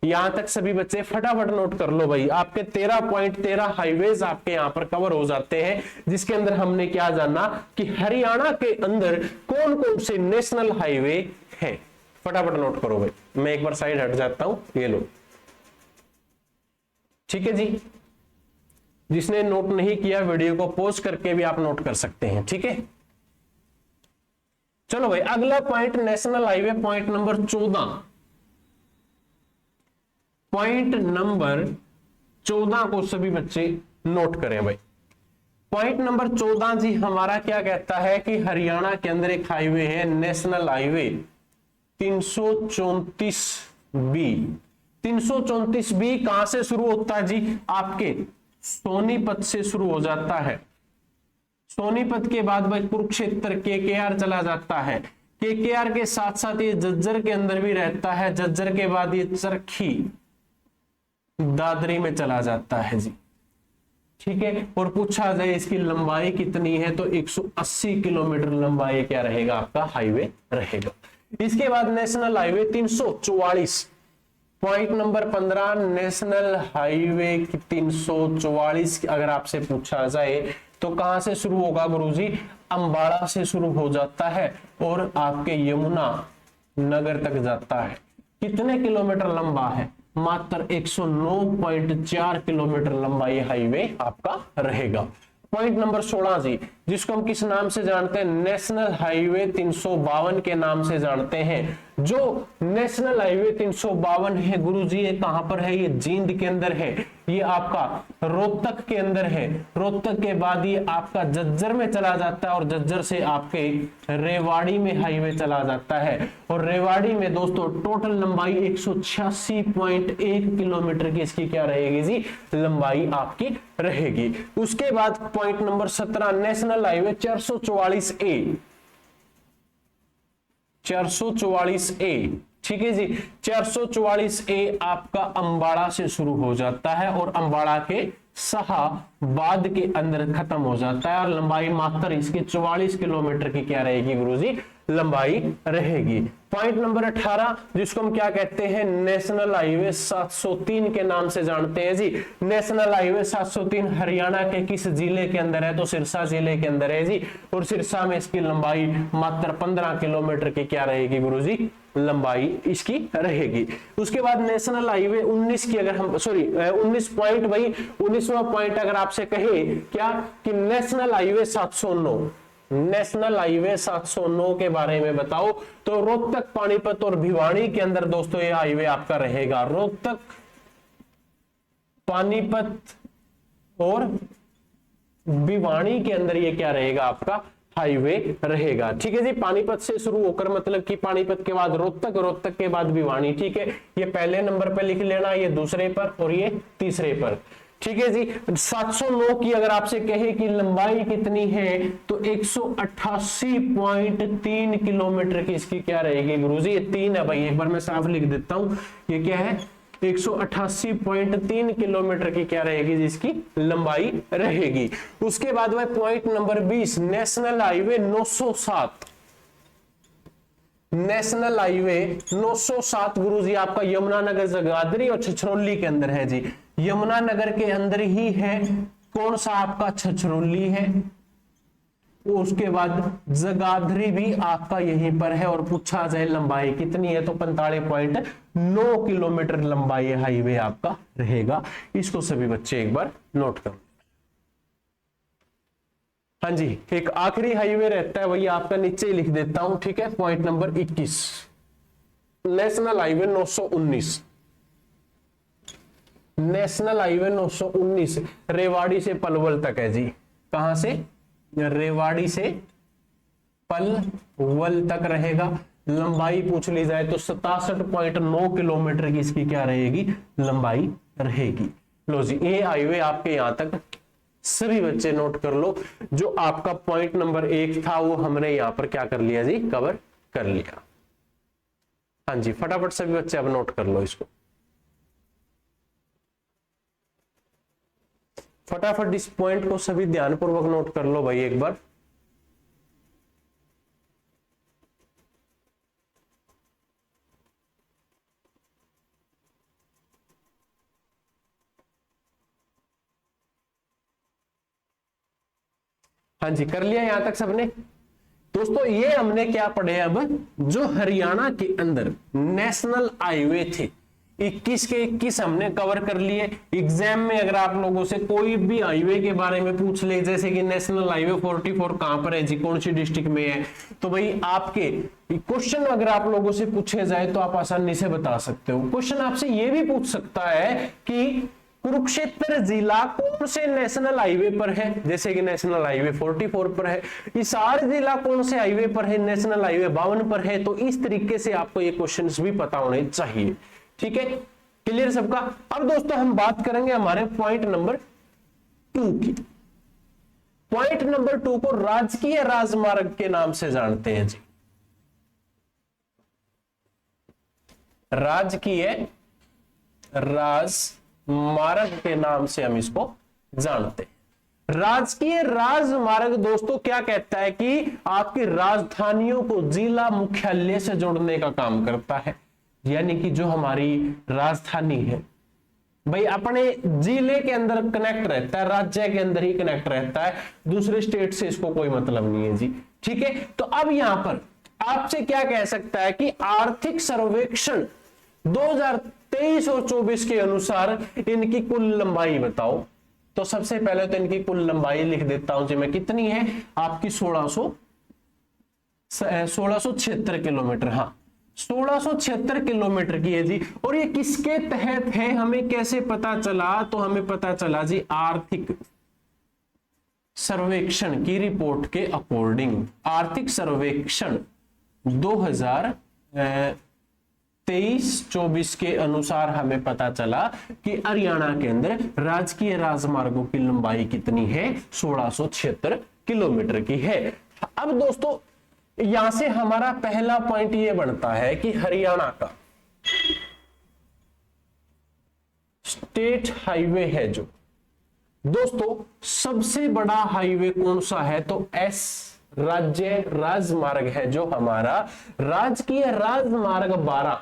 यहां तक सभी बच्चे फटाफट नोट कर लो भाई। आपके 13.13 हाईवेज आपके यहां पर कवर हो जाते हैं, जिसके अंदर हमने क्या जाना कि हरियाणा के अंदर कौन कौन से नेशनल हाईवे हैं। फटाफट नोट करो भाई, मैं एक बार साइड हट जाता हूं, ये लो, ठीक है जी। जिसने नोट नहीं किया वीडियो को पॉज करके भी आप नोट कर सकते हैं, ठीक है। चलो भाई अगला point national highway point number 14। Point number 14 को सभी बच्चे नोट करें भाई। पॉइंट नंबर 14 जी हमारा क्या कहता है कि हरियाणा के अंदर एक हाईवे है नेशनल हाईवे 334 बी। 334 बी कहां से शुरू होता है जी? आपके सोनीपत से शुरू हो जाता है। सोनीपत के बाद भाई कुरुक्षेत्र केकेआर चला जाता है। केकेआर के साथ साथ ये झज्जर के अंदर भी रहता है। झज्जर के बाद ये चरखी दादरी में चला जाता है जी, ठीक है। और पूछा जाए इसकी लंबाई कितनी है तो 180 किलोमीटर लंबाई क्या रहेगा आपका हाईवे रहेगा। इसके बाद national highway 344 point number 15 national highway 344 अगर आपसे पूछा जाए तो कहां से शुरू होगा गुरुजी? अंबाला से शुरू हो जाता है और आपके यमुना नगर तक जाता है। कितने किलोमीटर लंबा है? मात्र 109.4 किलोमीटर लंबा ये हाईवे आपका रहेगा। पॉइंट नंबर 16 जी, जिसको हम किस नाम से जानते हैं? नेशनल हाईवे 352 के नाम से जानते हैं। जो नेशनल हाईवे 352 है गुरुजी, ये कहां पर है? ये जींद के अंदर है। ये आपका रोहतक के अंदर है। रोहतक के बाद ये आपका झज्जर में चला जाता है और झज्जर से आपके रेवाड़ी में हाईवे चला जाता है। और रेवाड़ी में दोस्तों टोटल लंबाई 186.1 किलोमीटर की इसकी क्या रहेगी जी? लंबाई आपकी रहेगी। उसके बाद पॉइंट नंबर 17 नेशनल हाईवे 444 ए। 444 ए, ठीक है जी। 444 ए आपका अंबाड़ा से शुरू हो जाता है और अंबाड़ा के शाहबाद के अंदर खत्म हो जाता है और लंबाई मात्र इसकी 44 किलोमीटर की क्या रहेगी गुरुजी? लंबाई रहेगी। पॉइंट नंबर 18 जिसको हम क्या कहते हैं? नेशनल हाईवे 703 के नाम से जानते हैं जी। नेशनल हाईवे 703 हरियाणा के किस जिले के अंदर है? तो सिरसा जिले के अंदर है जी। और सिरसा में इसकी लंबाई मात्र 15 किलोमीटर की क्या रहेगी गुरुजी? लंबाई इसकी रहेगी। उसके बाद नेशनल हाईवे 19 की अगर हम 19 पॉइंट भाई 19वां पॉइंट अगर आपसे कहे क्या कि नेशनल हाईवे 709, नेशनल हाईवे 709 के बारे में बताओ तो रोहतक, पानीपत और भिवानी के अंदर दोस्तों ये हाईवे आपका रहेगा। रोहतक, पानीपत और भिवानी के अंदर ये क्या रहेगा आपका? हाईवे रहेगा, ठीक है जी। पानीपत से शुरू होकर मतलब कि पानीपत के बाद रोहतक, रोहतक के बाद भिवानी, ठीक है। ये पहले नंबर पर लिख लेना, ये दूसरे पर और ये तीसरे पर, ठीक है जी। 709 की अगर आपसे कहे कि लंबाई कितनी है तो 188.3 किलोमीटर की इसकी क्या रहेगी गुरुजी? ये 3 है भाई, एक बार मैं साफ लिख देता हूं। ये क्या है? 188.3 किलोमीटर की क्या रहेगी जिसकी लंबाई रहेगी। उसके बाद में point number 20 national highway 907। National highway 907 गुरुजी आपका यमुनानगर, जगाधरी और छछरौली के अंदर है जी। यमुनानगर के अंदर ही है, कौन सा आपका? छछरौली है। उसके बाद जगाधरी भी आपका यहीं पर है। और पूछा जाए लंबाई कितनी है तो 45.9 किलोमीटर लंबाई हाईवे आपका रहेगा। इसको सभी बच्चे एक बार नोट करो। हाँ जी, एक आखिरी हाईवे रहता है, वही आपका नीचे ही लिख देता हूं, ठीक है। Point number 21 national highway 919। National highway 919 Rewari से पलवल तक है जी। कहां से? रेवाड़ी से पलवल तक रहेगा। लंबाई पूछ ली जाए तो 67.9 किलोमीटर की इसकी क्या रहेगी? लंबाई रहेगी। लो जी, ये हाईवे आपके यहां तक सभी बच्चे नोट कर लो। जो आपका पॉइंट नंबर 1 था वो हमने यहां पर क्या कर लिया जी? कवर कर लिया। हाँ जी, फटाफट सभी बच्चे अब नोट कर लो इसको। फटाफट इस पॉइंट को सभी ध्यानपूर्वक नोट कर लो भाई एक बार। हाँ जी, कर लिया यहां तक सबने। दोस्तों ये हमने क्या पढ़े, अब जो हरियाणा के अंदर नेशनल हाईवे थे 21 के 21 हमने कवर कर लिए। एग्जाम में अगर आप लोगों से कोई भी हाईवे के बारे में पूछ ले, जैसे कि नेशनल हाईवे 44 कहां पर है जी, कौन सी डिस्ट्रिक्ट में है, तो भाई आपके क्वेश्चन अगर आप लोगों से पूछे जाए तो आप आसानी से बता सकते हो। क्वेश्चन आपसे यह भी पूछ सकता है कि कुरुक्षेत्र जिला कौन से नेशनल हाईवे पर है, जैसे कि नेशनल हाईवे 44 पर है। हिसार जिला कौन से हाईवे पर है, नेशनल हाईवे 52 पर है। तो इस तरीके से आपको ये क्वेश्चंस भी पता होने चाहिए। ठीक है, क्लियर सबका। अब दोस्तों हम बात करेंगे हमारे पॉइंट नंबर 2 की। पॉइंट नंबर 2 को राजकीय राजमार्ग के नाम से जानते हैं जी। राजकीय राजमार्ग के नाम से हम इसको जानते हैं। राजकीय राजमार्ग दोस्तों क्या कहता है कि आपकी राजधानियों को जिला मुख्यालय से जोड़ने का काम करता है। यानी कि जो हमारी राजधानी है भाई अपने जिले के अंदर कनेक्ट रहता है, राज्य के अंदर ही कनेक्ट रहता है, दूसरे स्टेट से इसको कोई मतलब नहीं है जी। ठीक है, तो अब यहां पर आपसे क्या कह सकता है कि आर्थिक सर्वेक्षण 2023 और 24 के अनुसार इनकी कुल लंबाई बताओ। तो सबसे पहले तो इनकी कुल लंबाई लिख देता हूं जी मैं, कितनी है आपकी 1676 किलोमीटर। हाँ 1676 किलोमीटर की है जी। और ये किसके तहत है हमें कैसे पता चला, तो हमें पता चला जी आर्थिक सर्वेक्षण की रिपोर्ट के अकॉर्डिंग। आर्थिक सर्वेक्षण 2023-24 के अनुसार हमें पता चला कि हरियाणा के अंदर राजकीय राजमार्गों की लंबाई कितनी है, 1676 किलोमीटर की है। अब दोस्तों यहां से हमारा पहला पॉइंट यह बनता है कि हरियाणा का स्टेट हाईवे है जो दोस्तों सबसे बड़ा हाईवे कौन सा है, तो एस राज्य राजमार्ग है जो हमारा राजकीय राजमार्ग 12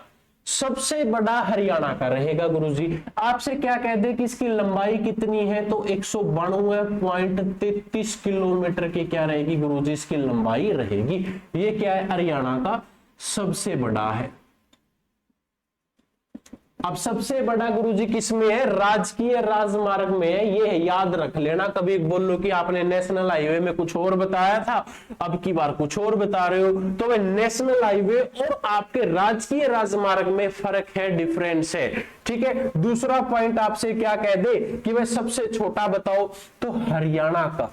सबसे बड़ा हरियाणा का रहेगा। गुरुजी आपसे क्या कह दे कि इसकी लंबाई कितनी है, तो 192.33 किलोमीटर की क्या रहेगी गुरुजी, इसकी लंबाई रहेगी। ये क्या है, हरियाणा का सबसे बड़ा है। अब सबसे बड़ा गुरुजी किसमें है, राजकीय राजमार्ग में है। ये याद रख लेना, कभी बोलो कि आपने नेशनल हाईवे में कुछ और बताया था, अब की बार कुछ और बता रहे हो, तो वे नेशनल हाईवे और आपके राजकीय राजमार्ग में फर्क है, डिफरेंस है। ठीक है, दूसरा पॉइंट आपसे क्या कह दे कि वह सबसे छोटा बताओ, तो हरियाणा का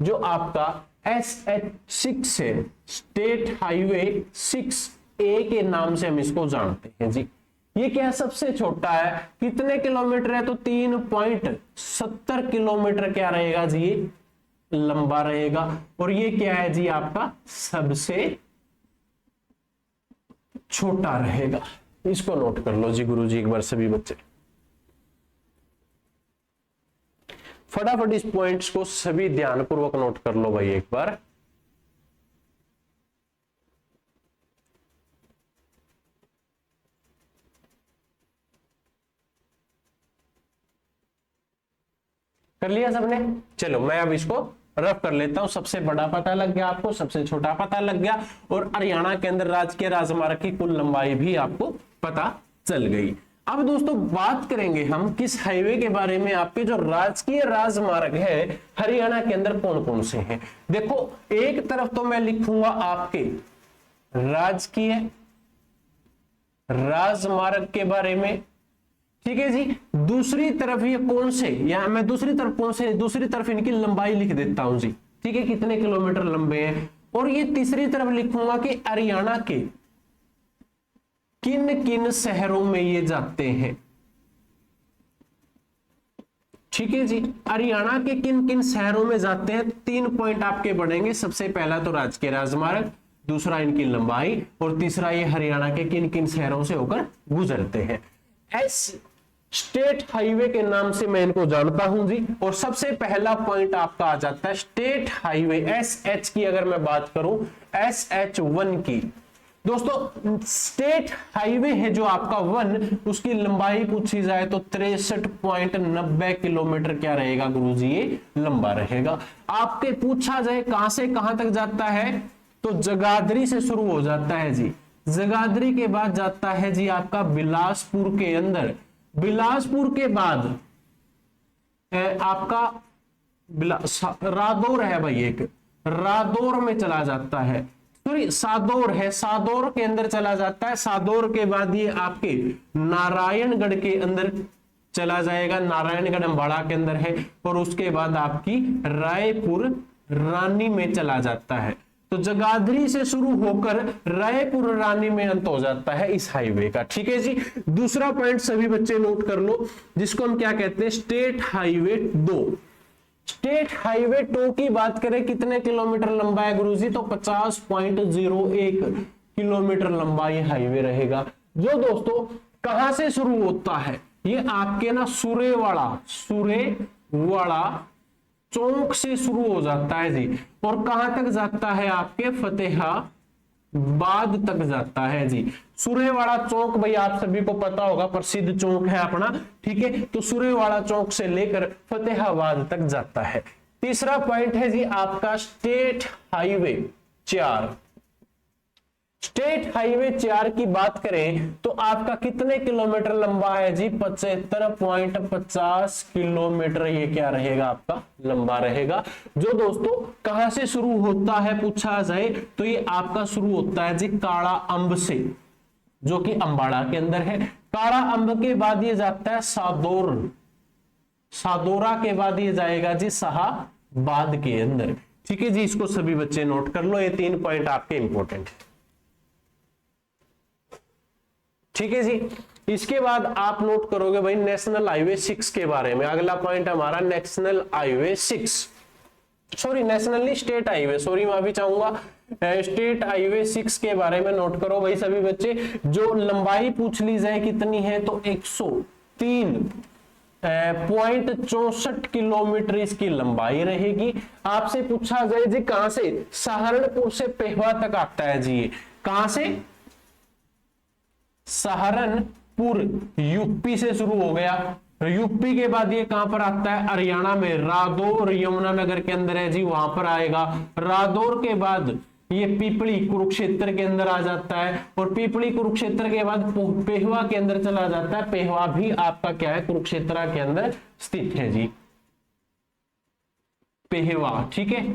जो आपका SH6 है, स्टेट हाईवे 6A के नाम से हम इसको जानते हैं जी। ये क्या है, सबसे छोटा है। कितने किलोमीटर है, तो 3.70 किलोमीटर क्या रहेगा जी, ये लंबा रहेगा। और ये क्या है जी, आपका सबसे छोटा रहेगा। इसको नोट कर लो जी गुरुजी एक बार सभी बच्चे, फटाफट इस पॉइंट्स को सभी ध्यानपूर्वक नोट कर लो भाई एक बार। कर लिया सबने, चलो मैं अब इसको रफ कर लेता हूं। सबसे बड़ा पता लग गया आपको, सबसे छोटा पता लग गया, और हरियाणा के अंदर राजकीय राजमार्ग की कुल लंबाई भी आपको पता चल गई। अब दोस्तों बात करेंगे हम किस हाईवे के बारे में, आपके जो राजकीय राजमार्ग है हरियाणा के अंदर कौन कौन से हैं। देखो एक तरफ तो मैं लिखूंगा आपके राजकीय राजमार्ग के बारे में, ठीक है जी। दूसरी तरफ ये कौन से, यहां मैं दूसरी तरफ कौन से, दूसरी तरफ इनकी लंबाई लिख देता हूं जी, ठीक है, कितने किलोमीटर लंबे हैं। और ये तीसरी तरफ लिखूंगा कि हरियाणा के किन किन शहरों में ये जाते हैं। ठीक है जी, हरियाणा के किन किन शहरों में जाते हैं। 3 पॉइंट आपके बढ़ेंगे। सबसे पहला तो राजकीय राजमार्ग, दूसरा इनकी लंबाई, और तीसरा ये हरियाणा के किन किन शहरों से होकर गुजरते हैं। एस स्टेट हाईवे के नाम से मैं इनको जानता हूं जी। और सबसे पहला पॉइंट आपका आ जाता है स्टेट हाईवे SH की। अगर मैं बात करूं SH1 की, दोस्तों स्टेट हाईवे है जो आपका 1, उसकी लंबाई पूछी जाए तो 63.90 किलोमीटर क्या रहेगा गुरुजी, ये लंबा रहेगा। आपके पूछा जाए कहां से कहां तक जाता है, तो जगाधरी से शुरू हो जाता है जी, जगाधरी के बाद जाता है जी आपका बिलासपुर के अंदर, बिलासपुर के बाद आपका रादौर है भाई, एक रादौर में चला जाता है, सॉरी सादौर है, सादौर के अंदर चला जाता है। सादौर के बाद ये आपके नारायणगढ़ के अंदर चला जाएगा, नारायणगढ़ अम्बाड़ा के अंदर है, और उसके बाद आपकी रायपुर रानी में चला जाता है। तो जगाधरी से शुरू होकर रायपुर रानी में अंत हो जाता है इस हाईवे का। ठीक है जी। दूसरा पॉइंट सभी बच्चे नोट कर लो, जिसको हम क्या कहते हैं, स्टेट हाईवे 2। स्टेट हाईवे 2 की बात करें कितने किलोमीटर लंबा है गुरुजी, तो 50.01 किलोमीटर लंबा ये हाईवे रहेगा, जो दोस्तों कहां से शुरू होता है, ये आपके ना सुरेवाड़ा चौक से शुरू हो जाता है जी, और कहां तक जाता है, आपके फतेहाबाद तक जाता है जी। सुरेवाड़ा चौक भाई आप सभी को पता होगा, प्रसिद्ध चौक है अपना। ठीक है, तो सुरेवाड़ा चौक से लेकर फतेहाबाद तक जाता है। तीसरा पॉइंट है जी आपका स्टेट हाईवे 4। स्टेट हाईवे 4 की बात करें तो आपका कितने किलोमीटर लंबा है जी, 75.50 किलोमीटर ये क्या रहेगा, आपका लंबा रहेगा। जो दोस्तों कहां से शुरू होता है पूछा जाए तो ये आपका शुरू होता है जी काड़ा अंब से, जो कि अंबाड़ा के अंदर है। काड़ा अंब के बाद ये जाता है सादौरा के बाद ये जाएगा जी शाहबाद के अंदर। ठीक है जी, इसको सभी बच्चे नोट कर लो, ये 3 पॉइंट आपके इंपॉर्टेंट है। ठीक है जी। इसके बाद आप नोट करोगे भाई नेशनल हाईवे 6 के बारे में। अगला पॉइंट हमारा नेशनल हाईवे 6, सॉरी नेशनल नहीं, स्टेट हाईवे, सॉरी माफी चाहूंगा, स्टेट हाईवे 6 के बारे में नोट करो भाई सभी बच्चे। जो लंबाई पूछ ली जाए कितनी है, तो 103.64 किलोमीटर इसकी लंबाई रहेगी। आपसे पूछा जाए जी कहां से, सहारनपुर से पेहवा तक आता है जी, ये कहां से, सहारनपुर यूपी से शुरू हो गया, यूपी के बाद ये कहां पर आता है, हरियाणा में रादौर यमुनानगर के अंदर है जी, वहां पर आएगा। रादौर के बाद ये पीपली कुरुक्षेत्र के अंदर आ जाता है, और पीपली कुरुक्षेत्र के बाद पेहवा के अंदर चला जाता है। पेहवा भी आपका क्या है, कुरुक्षेत्र के अंदर स्थित है जी, पेहवा। ठीक है,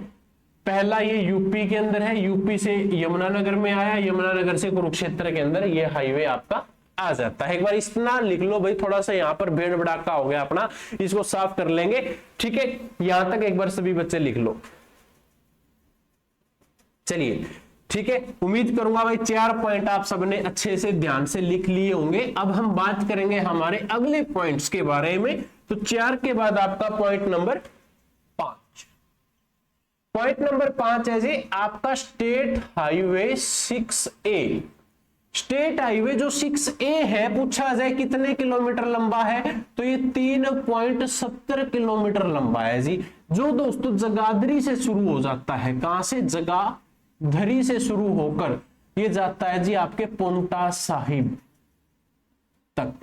पहला ये यूपी के अंदर है, यूपी से यमुनानगर में आया, यमुनानगर से कुरुक्षेत्र के अंदर ये हाईवे आपका आ जाता है। एक बार इतना लिख लो भाई, थोड़ा सा यहाँ पर भेड़ भड़ाका हो गया अपना, इसको साफ कर लेंगे। ठीक है, यहां तक एक बार सभी बच्चे लिख लो। चलिए ठीक है, उम्मीद करूंगा भाई 4 पॉइंट आप सबने अच्छे से ध्यान से लिख लिए होंगे। अब हम बात करेंगे हमारे अगले पॉइंट्स के बारे में। तो 4 के बाद आपका पॉइंट नंबर 5। पॉइंट नंबर 5 है जी आपका state highway 6A। State highway जो 6A है, पूछा जाए कितने किलोमीटर लंबा है, तो ये 3.70 किलोमीटर लंबा है जी, जो दोस्तों जगाधरी से शुरू हो जाता है। कहां से, जगाधरी से शुरू होकर ये जाता है जी आपके पोंटा साहिब तक।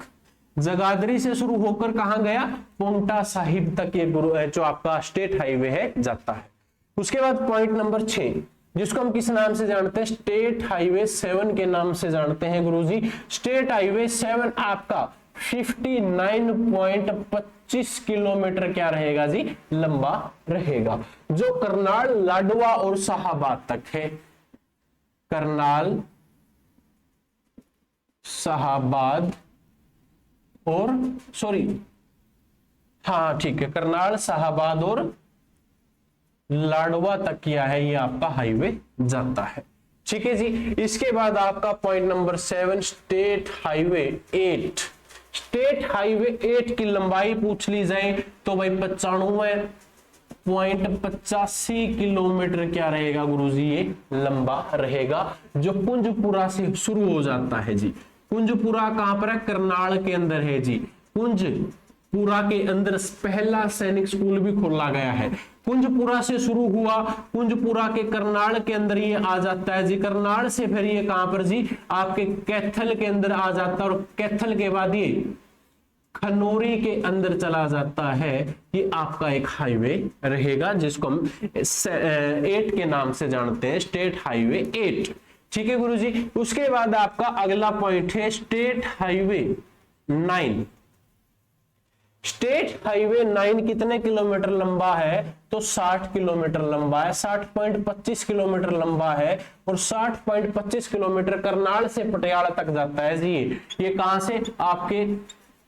जगाधरी से शुरू होकर कहां गया, पोंटा साहिब तक ये जो आपका स्टेट हाईवे है जाता है। उसके बाद पॉइंट नंबर 6, जिसको हम किस नाम से जानते हैं, स्टेट हाईवे 7 के नाम से जानते हैं गुरुजी। स्टेट हाईवे 7 आपका 59.25 किलोमीटर क्या रहेगा जी, लंबा रहेगा, जो करनाल, लाडवा और शाहबाद तक है। करनाल, शाहबाद और हाँ ठीक है, करनाल, शाहबाद और लाडवा तक किया है ये आपका हाईवे जाता है। ठीक है जी। इसके बाद आपका point number 7 state highway 8। State highway 8 की लंबाई पूछ ली जाए तो भाई 95.85 किलोमीटर क्या रहेगा गुरुजी, ये लंबा रहेगा, जो कुंजपुरा से शुरू हो जाता है जी। कुंजपुरा कहां पर है, करनाल के अंदर है जी। पुरा के अंदर पहला सैनिक स्कूल भी खोला गया है। कुंजपुरा से शुरू हुआ, कुंजपुरा के करनाल के अंदर ये आ जाता है जी, करनाल से फिर ये कहां पर जी आपके कैथल के अंदर आ जाता है, और कैथल के बाद ये खनौरी के अंदर चला जाता है। ये आपका एक हाईवे रहेगा जिसको हम 8 के नाम से जानते हैं, स्टेट हाईवे 8। ठीक है गुरुजी। उसके बाद आपका अगला पॉइंट है स्टेट हाईवे 9। स्टेट हाईवे 9 कितने किलोमीटर लंबा है? तो 60 किलोमीटर लंबा है, 60.25 किलोमीटर लंबा है, और 60.25 किलोमीटर करनाल से पटियाला तक जाता है जी। ये कहां से? आपके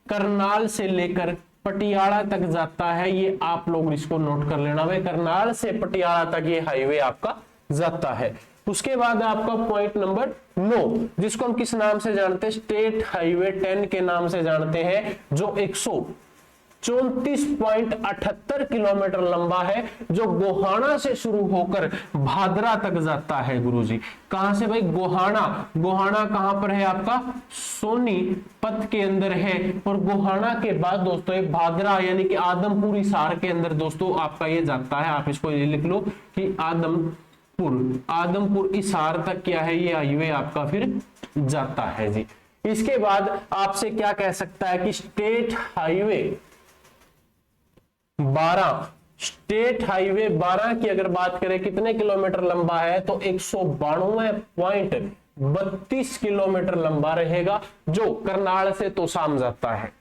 करनाल से लेकर पटियाला तक जाता है। ये आप लोग इसको नोट कर लेना भाई, करनाल से पटियाला तक ये हाईवे आपका जाता है। उसके बाद आपका पॉइंट नंबर 9, जिसको हम किस नाम से जानते हैं? स्टेट हाईवे 10 के नाम से जानते हैं, जो 134.78 किलोमीटर लंबा है, जो गोहाना से शुरू होकर भादरा तक जाता है गुरुजी। कहां से भाई? गोहाना। गोहाना कहां पर है आपका? सोनीपत के अंदर है। और गोहाना के बाद दोस्तों ये भादरा यानी कि आदमपुर हिसार के अंदर दोस्तों आपका ये जाता है। आप इसको ये लिख लो कि आदमपुर हिसार तक क्या है ये हाईवे आपका फिर जाता है जी। इसके बाद आपसे क्या कह सकता है कि स्टेट हाईवे 12, स्टेट हाईवे 12 की अगर बात करें कितने किलोमीटर लंबा है? तो 192.32 किलोमीटर लंबा रहेगा, जो करनाल से तोसाम जाता है।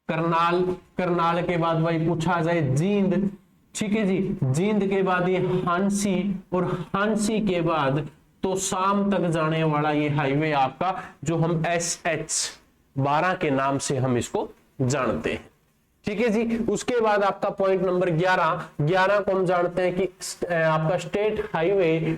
करनाल के बाद भाई पूछा जाए जींद। ठीक है जी, जींद के बाद ये हांसी, और हांसी के बाद तोसाम तक जाने वाला ये हाईवे आपका, जो हम SH12 के नाम से हम इसको जानते हैं। ठीक है जी। उसके बाद आपका पॉइंट नंबर 11 को हम जानते हैं कि आपका स्टेट हाईवे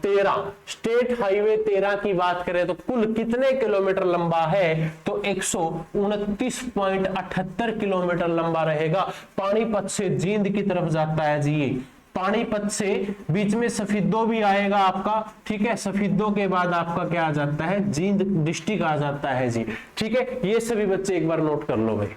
13। स्टेट हाईवे 13 की बात करें तो कुल कितने किलोमीटर लंबा है? तो 129.78 किलोमीटर लंबा रहेगा। पानीपत से जींद की तरफ जाता है जी। ये पानीपत से बीच में सफीदो भी आएगा आपका। ठीक है, सफीदो के बाद आपका क्या आ जाता है? जींद डिस्ट्रिक्ट आ जाता है जी। ठीक है, ये सभी बच्चे एक बार नोट कर लो भाई।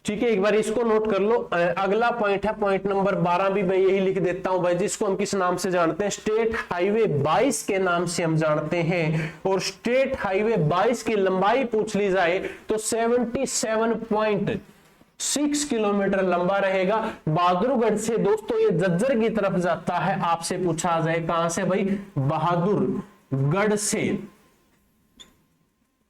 ठीक है, एक बार इसको नोट कर लो। अगला पॉइंट है पॉइंट नंबर 12, भी मैं यही लिख देता हूं भाई, जिसको हम किस नाम से जानते हैं? स्टेट हाईवे 22 के नाम से हम जानते हैं। और स्टेट हाईवे 22 की लंबाई पूछ ली जाए तो 77.6 किलोमीटर लंबा रहेगा। बहादुरगढ़ से दोस्तों ये जज्जर की तरफ जाता है। आपसे पूछा जाए कहां से भाई? बहादुरगढ़ से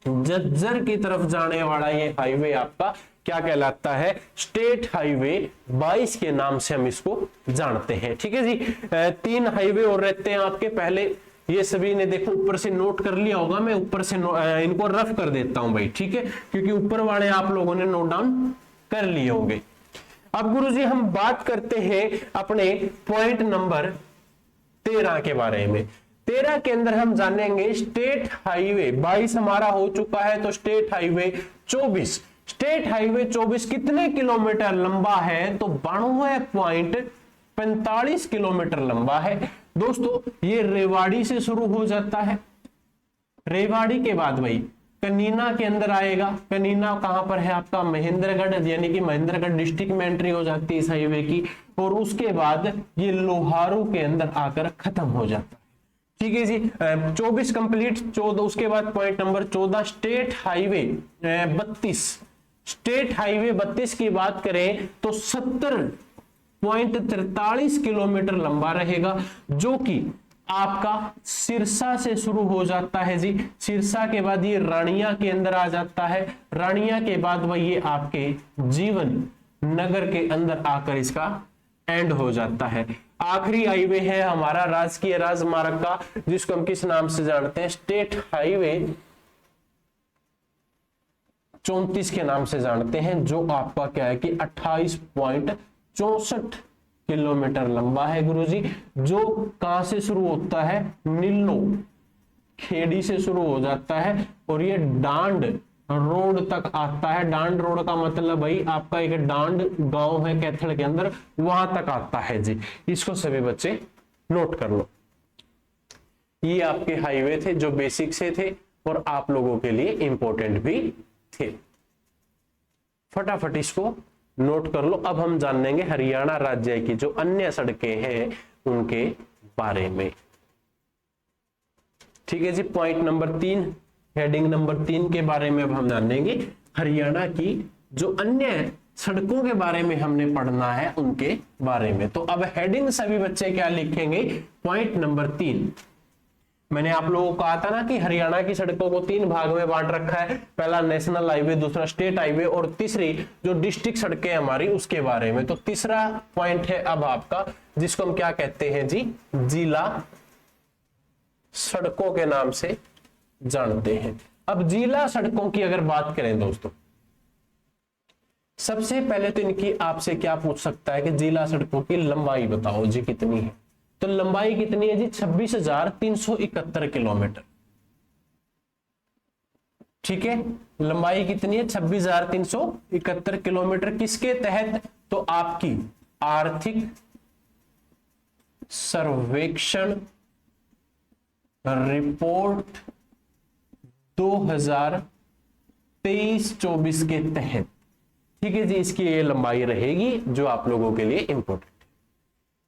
जज्जर की तरफ जाने वाला ये हाईवे आपका क्या कहलाता है? स्टेट हाईवे 22 के नाम से हम इसको जानते हैं। ठीक है जी। 3 हाईवे और रहते हैं आपके। पहले ये सभी ने देखो ऊपर से नोट कर लिया होगा, मैं ऊपर से इनको रफ कर देता हूं भाई। ठीक है, क्योंकि ऊपर वाले आप लोगों ने नोट डाउन कर लिए होंगे। अब गुरुजी हम बात करते हैं अपने पॉइंट नंबर 13 के बारे में। 13 के अंदर हम जानेंगे स्टेट हाईवे 22 हमारा हो चुका है, तो स्टेट हाईवे 24। स्टेट हाईवे 24 कितने किलोमीटर लंबा है? तो 92.45 किलोमीटर लंबा है दोस्तों। ये रेवाड़ी से शुरू हो जाता है। रेवाड़ी के बाद भाई कनीना के अंदर आएगा। कनीना कहां पर है आपका? महेंद्रगढ़, यानी कि महेंद्रगढ़ डिस्ट्रिक्ट में एंट्री हो जाती है इस हाईवे की। और उसके बाद ये लोहारू के अंदर आकर खत्म हो जाता है। ठीक है जी। 24 कंप्लीट। 14 उसके बाद point number 14 state highway 32। State highway 32 की बात करें तो 70.43 किलोमीटर लंबा रहेगा, जो कि आपका सिरसा से शुरू हो जाता है जी। सिरसा के बाद ये रानिया के अंदर आ जाता है। रानिया के बाद वह ये आपके जीवन नगर के अंदर आकर इसका एंड हो जाता है। आखिरी हाईवे है हमारा राजकीय राजमार्ग का, जिसको हम किस नाम से जानते हैं? स्टेट हाईवे 34 के नाम से जानते हैं, जो आपका क्या है कि 28.64 किलोमीटर लंबा है गुरुजी। जो कहां से शुरू होता है? नीलो खेड़ी से शुरू हो जाता है और ये डांड रोड तक आता है। डांड रोड का मतलब भाई आपका एक डांड गांव है कैथल के अंदर, वहां तक आता है जी। इसको सभी बच्चे नोट कर लो। ये आपके हाईवे थे जो बेसिक से थे और आप लोगों के लिए इंपॉर्टेंट भी थे। फटाफट इसको नोट कर लो। अब हम जान लेंगे हरियाणा राज्य की जो अन्य सड़कें हैं उनके बारे में। ठीक है जी, पॉइंट नंबर 3, हेडिंग नंबर 3 के बारे में अब हम जानेंगे हरियाणा की जो अन्य सड़कों के बारे में हमने पढ़ना है उनके बारे में। तो अब हेडिंग सभी बच्चे क्या लिखेंगे, पॉइंट नंबर 3। मैंने आप लोगों को कहा था ना कि हरियाणा की सड़कों को 3 भाग में बांट रखा है, पहला नेशनल हाईवे, दूसरा स्टेट हाईवे और तीसरी जो डिस्ट्रिक्ट सड़कें हमारी उसके बारे में। तो तीसरा पॉइंट है अब आपका, जिसको हम क्या कहते हैं जी, जिला सड़कों के नाम से जानते हैं। अब जिला सड़कों की अगर बात करें दोस्तों, सबसे पहले तो इनकी आपसे क्या पूछ सकता है कि जिला सड़कों की लंबाई बताओ जी कितनी है। तो लंबाई कितनी है जी, 26,371 किलोमीटर। ठीक है, लंबाई कितनी है, 26,371 किलोमीटर। किसके तहत, तो आपकी आर्थिक सर्वेक्षण रिपोर्ट 2023-24 के तहत। ठीक है जी, इसकी ये लंबाई रहेगी जो आप लोगों के लिए इंपॉर्टेंट है।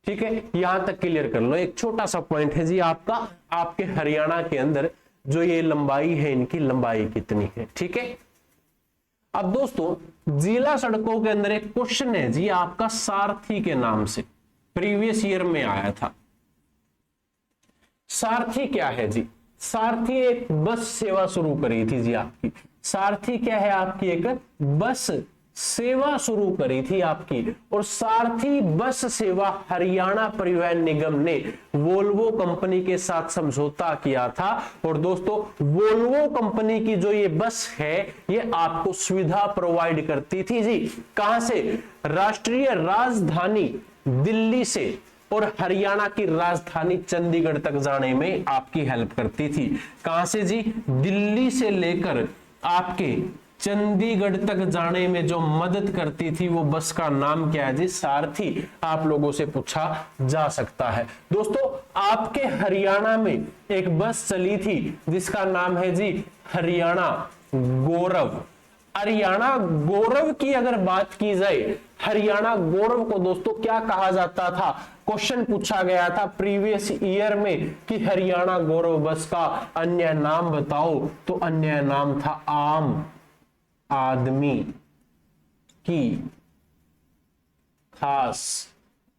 ठीक है, यहां तक क्लियर कर लो। एक छोटा सा पॉइंट है जी आपका, आपके हरियाणा के अंदर जो ये लंबाई है, इनकी लंबाई कितनी है। ठीक है, अब दोस्तों जिला सड़कों के अंदर एक क्वेश्चन है जी आपका सारथी के नाम से, प्रीवियस ईयर में आया था। सारथी क्या है जी, सारथी एक बस सेवा शुरू करी थी जी आपकी। सारथी क्या है, आपकी एक बस सेवा शुरू करी थी आपकी। और सारथी बस सेवा हरियाणा परिवहन निगम ने वोल्वो कंपनी के साथ समझौता किया था। और दोस्तों वोल्वो कंपनी की जो ये बस है, ये आपको सुविधा प्रोवाइड करती थी जी, कहां से, राष्ट्रीय राजधानी दिल्ली से और हरियाणा की राजधानी चंडीगढ़ तक जाने में आपकी हेल्प करती थी। कहां से जी, दिल्ली से लेकर आपके चंडीगढ़ तक जाने में जो मदद करती थी वो बस का नाम क्या है जी, सारथी। आप लोगों से पूछा जा सकता है। दोस्तों आपके हरियाणा में एक बस चली थी जिसका नाम है जी हरियाणा गौरव। हरियाणा गौरव की अगर बात की जाए, हरियाणा गौरव को दोस्तों क्या कहा जाता था, क्वेश्चन पूछा गया था प्रीवियस ईयर में कि हरियाणा गौरव बस का अन्य नाम बताओ। तो अन्य नाम था आम आदमी की खास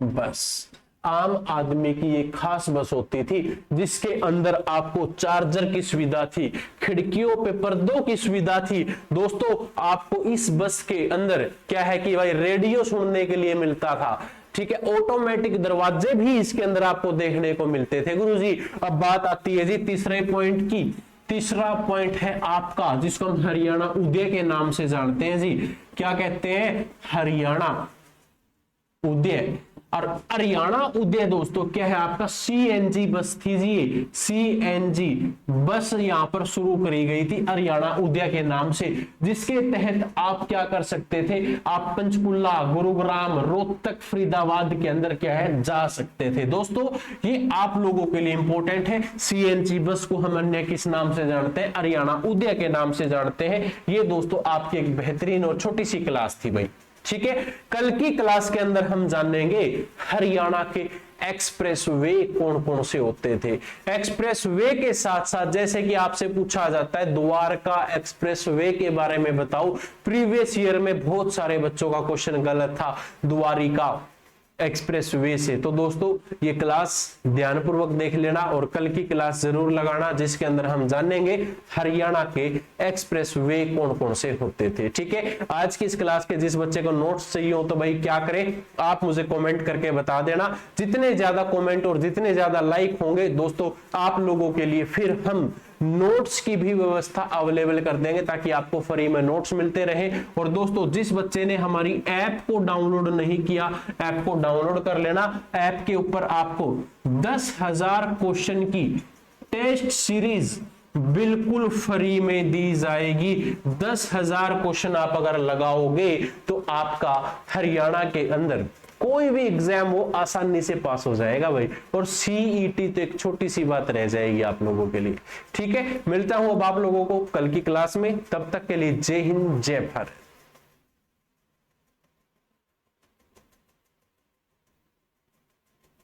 बस। आम आदमी की एक खास बस होती थी जिसके अंदर आपको चार्जर की सुविधा थी, खिड़कियों पे पर्दों की सुविधा थी। दोस्तों आपको इस बस के अंदर क्या है कि भाई रेडियो सुनने के लिए मिलता था। ठीक है, ऑटोमेटिक दरवाजे भी इसके अंदर आपको देखने को मिलते थे गुरुजी। अब बात आती है जी तीसरे पॉइंट की। तीसरा पॉइंट है आपका जिसको हम हरियाणा उदय के नाम से जानते हैं जी। क्या कहते हैं, हरियाणा उदय। और हरियाणा उदय दोस्तों क्या है आपका, सीएनजी बस थी जी। सीएनजी बस यहां पर शुरू करी गई थी हरियाणा उदय के नाम से, जिसके तहत आप क्या कर सकते थे, आप पंचकुला, गुरुग्राम, रोहतक, फरीदाबाद के अंदर क्या है जा सकते थे। दोस्तों ये आप लोगों के लिए इंपॉर्टेंट है। सीएनजी बस को हम अन्य किस नाम से जानते हैं, हरियाणा उदय के नाम से जानते हैं। ये दोस्तों आपकी एक बेहतरीन और छोटी सी क्लास थी भाई। ठीक है, कल की क्लास के अंदर हम जानेंगे हरियाणा के एक्सप्रेस वे कौन कौन से होते थे। एक्सप्रेस वे के साथ साथ जैसे कि आपसे पूछा जाता है द्वारका एक्सप्रेस वे के बारे में बताओ। प्रीवियस ईयर में बहुत सारे बच्चों का क्वेश्चन गलत था द्वारिका एक्सप्रेस वे से। तो दोस्तों ये क्लास ध्यानपूर्वक देख लेना और कल की क्लास जरूर लगाना जिसके अंदर हम जानेंगे हरियाणा के एक्सप्रेस वे कौन कौन से होते थे। ठीक है, आज की इस क्लास के जिस बच्चे को नोट्स चाहिए हो तो भाई क्या करें, आप मुझे कमेंट करके बता देना। जितने ज्यादा कमेंट और जितने ज्यादा लाइक होंगे दोस्तों आप लोगों के लिए फिर हम नोट्स की भी व्यवस्था अवेलेबल कर देंगे ताकि आपको फ्री में नोट्स मिलते रहे। और दोस्तों जिस बच्चे ने हमारी ऐप को डाउनलोड नहीं किया, ऐप को डाउनलोड कर लेना। ऐप के ऊपर आपको 10,000 क्वेश्चन की टेस्ट सीरीज बिल्कुल फ्री में दी जाएगी। 10,000 क्वेश्चन आप अगर लगाओगे तो आपका हरियाणा के अंदर कोई भी एग्जाम हो आसानी से पास हो जाएगा भाई, और सीईटी तो एक छोटी सी बात रह जाएगी आप लोगों के लिए। ठीक है, मिलता हूं अब आप लोगों को कल की क्लास में, तब तक के लिए जय हिंद जय भारत।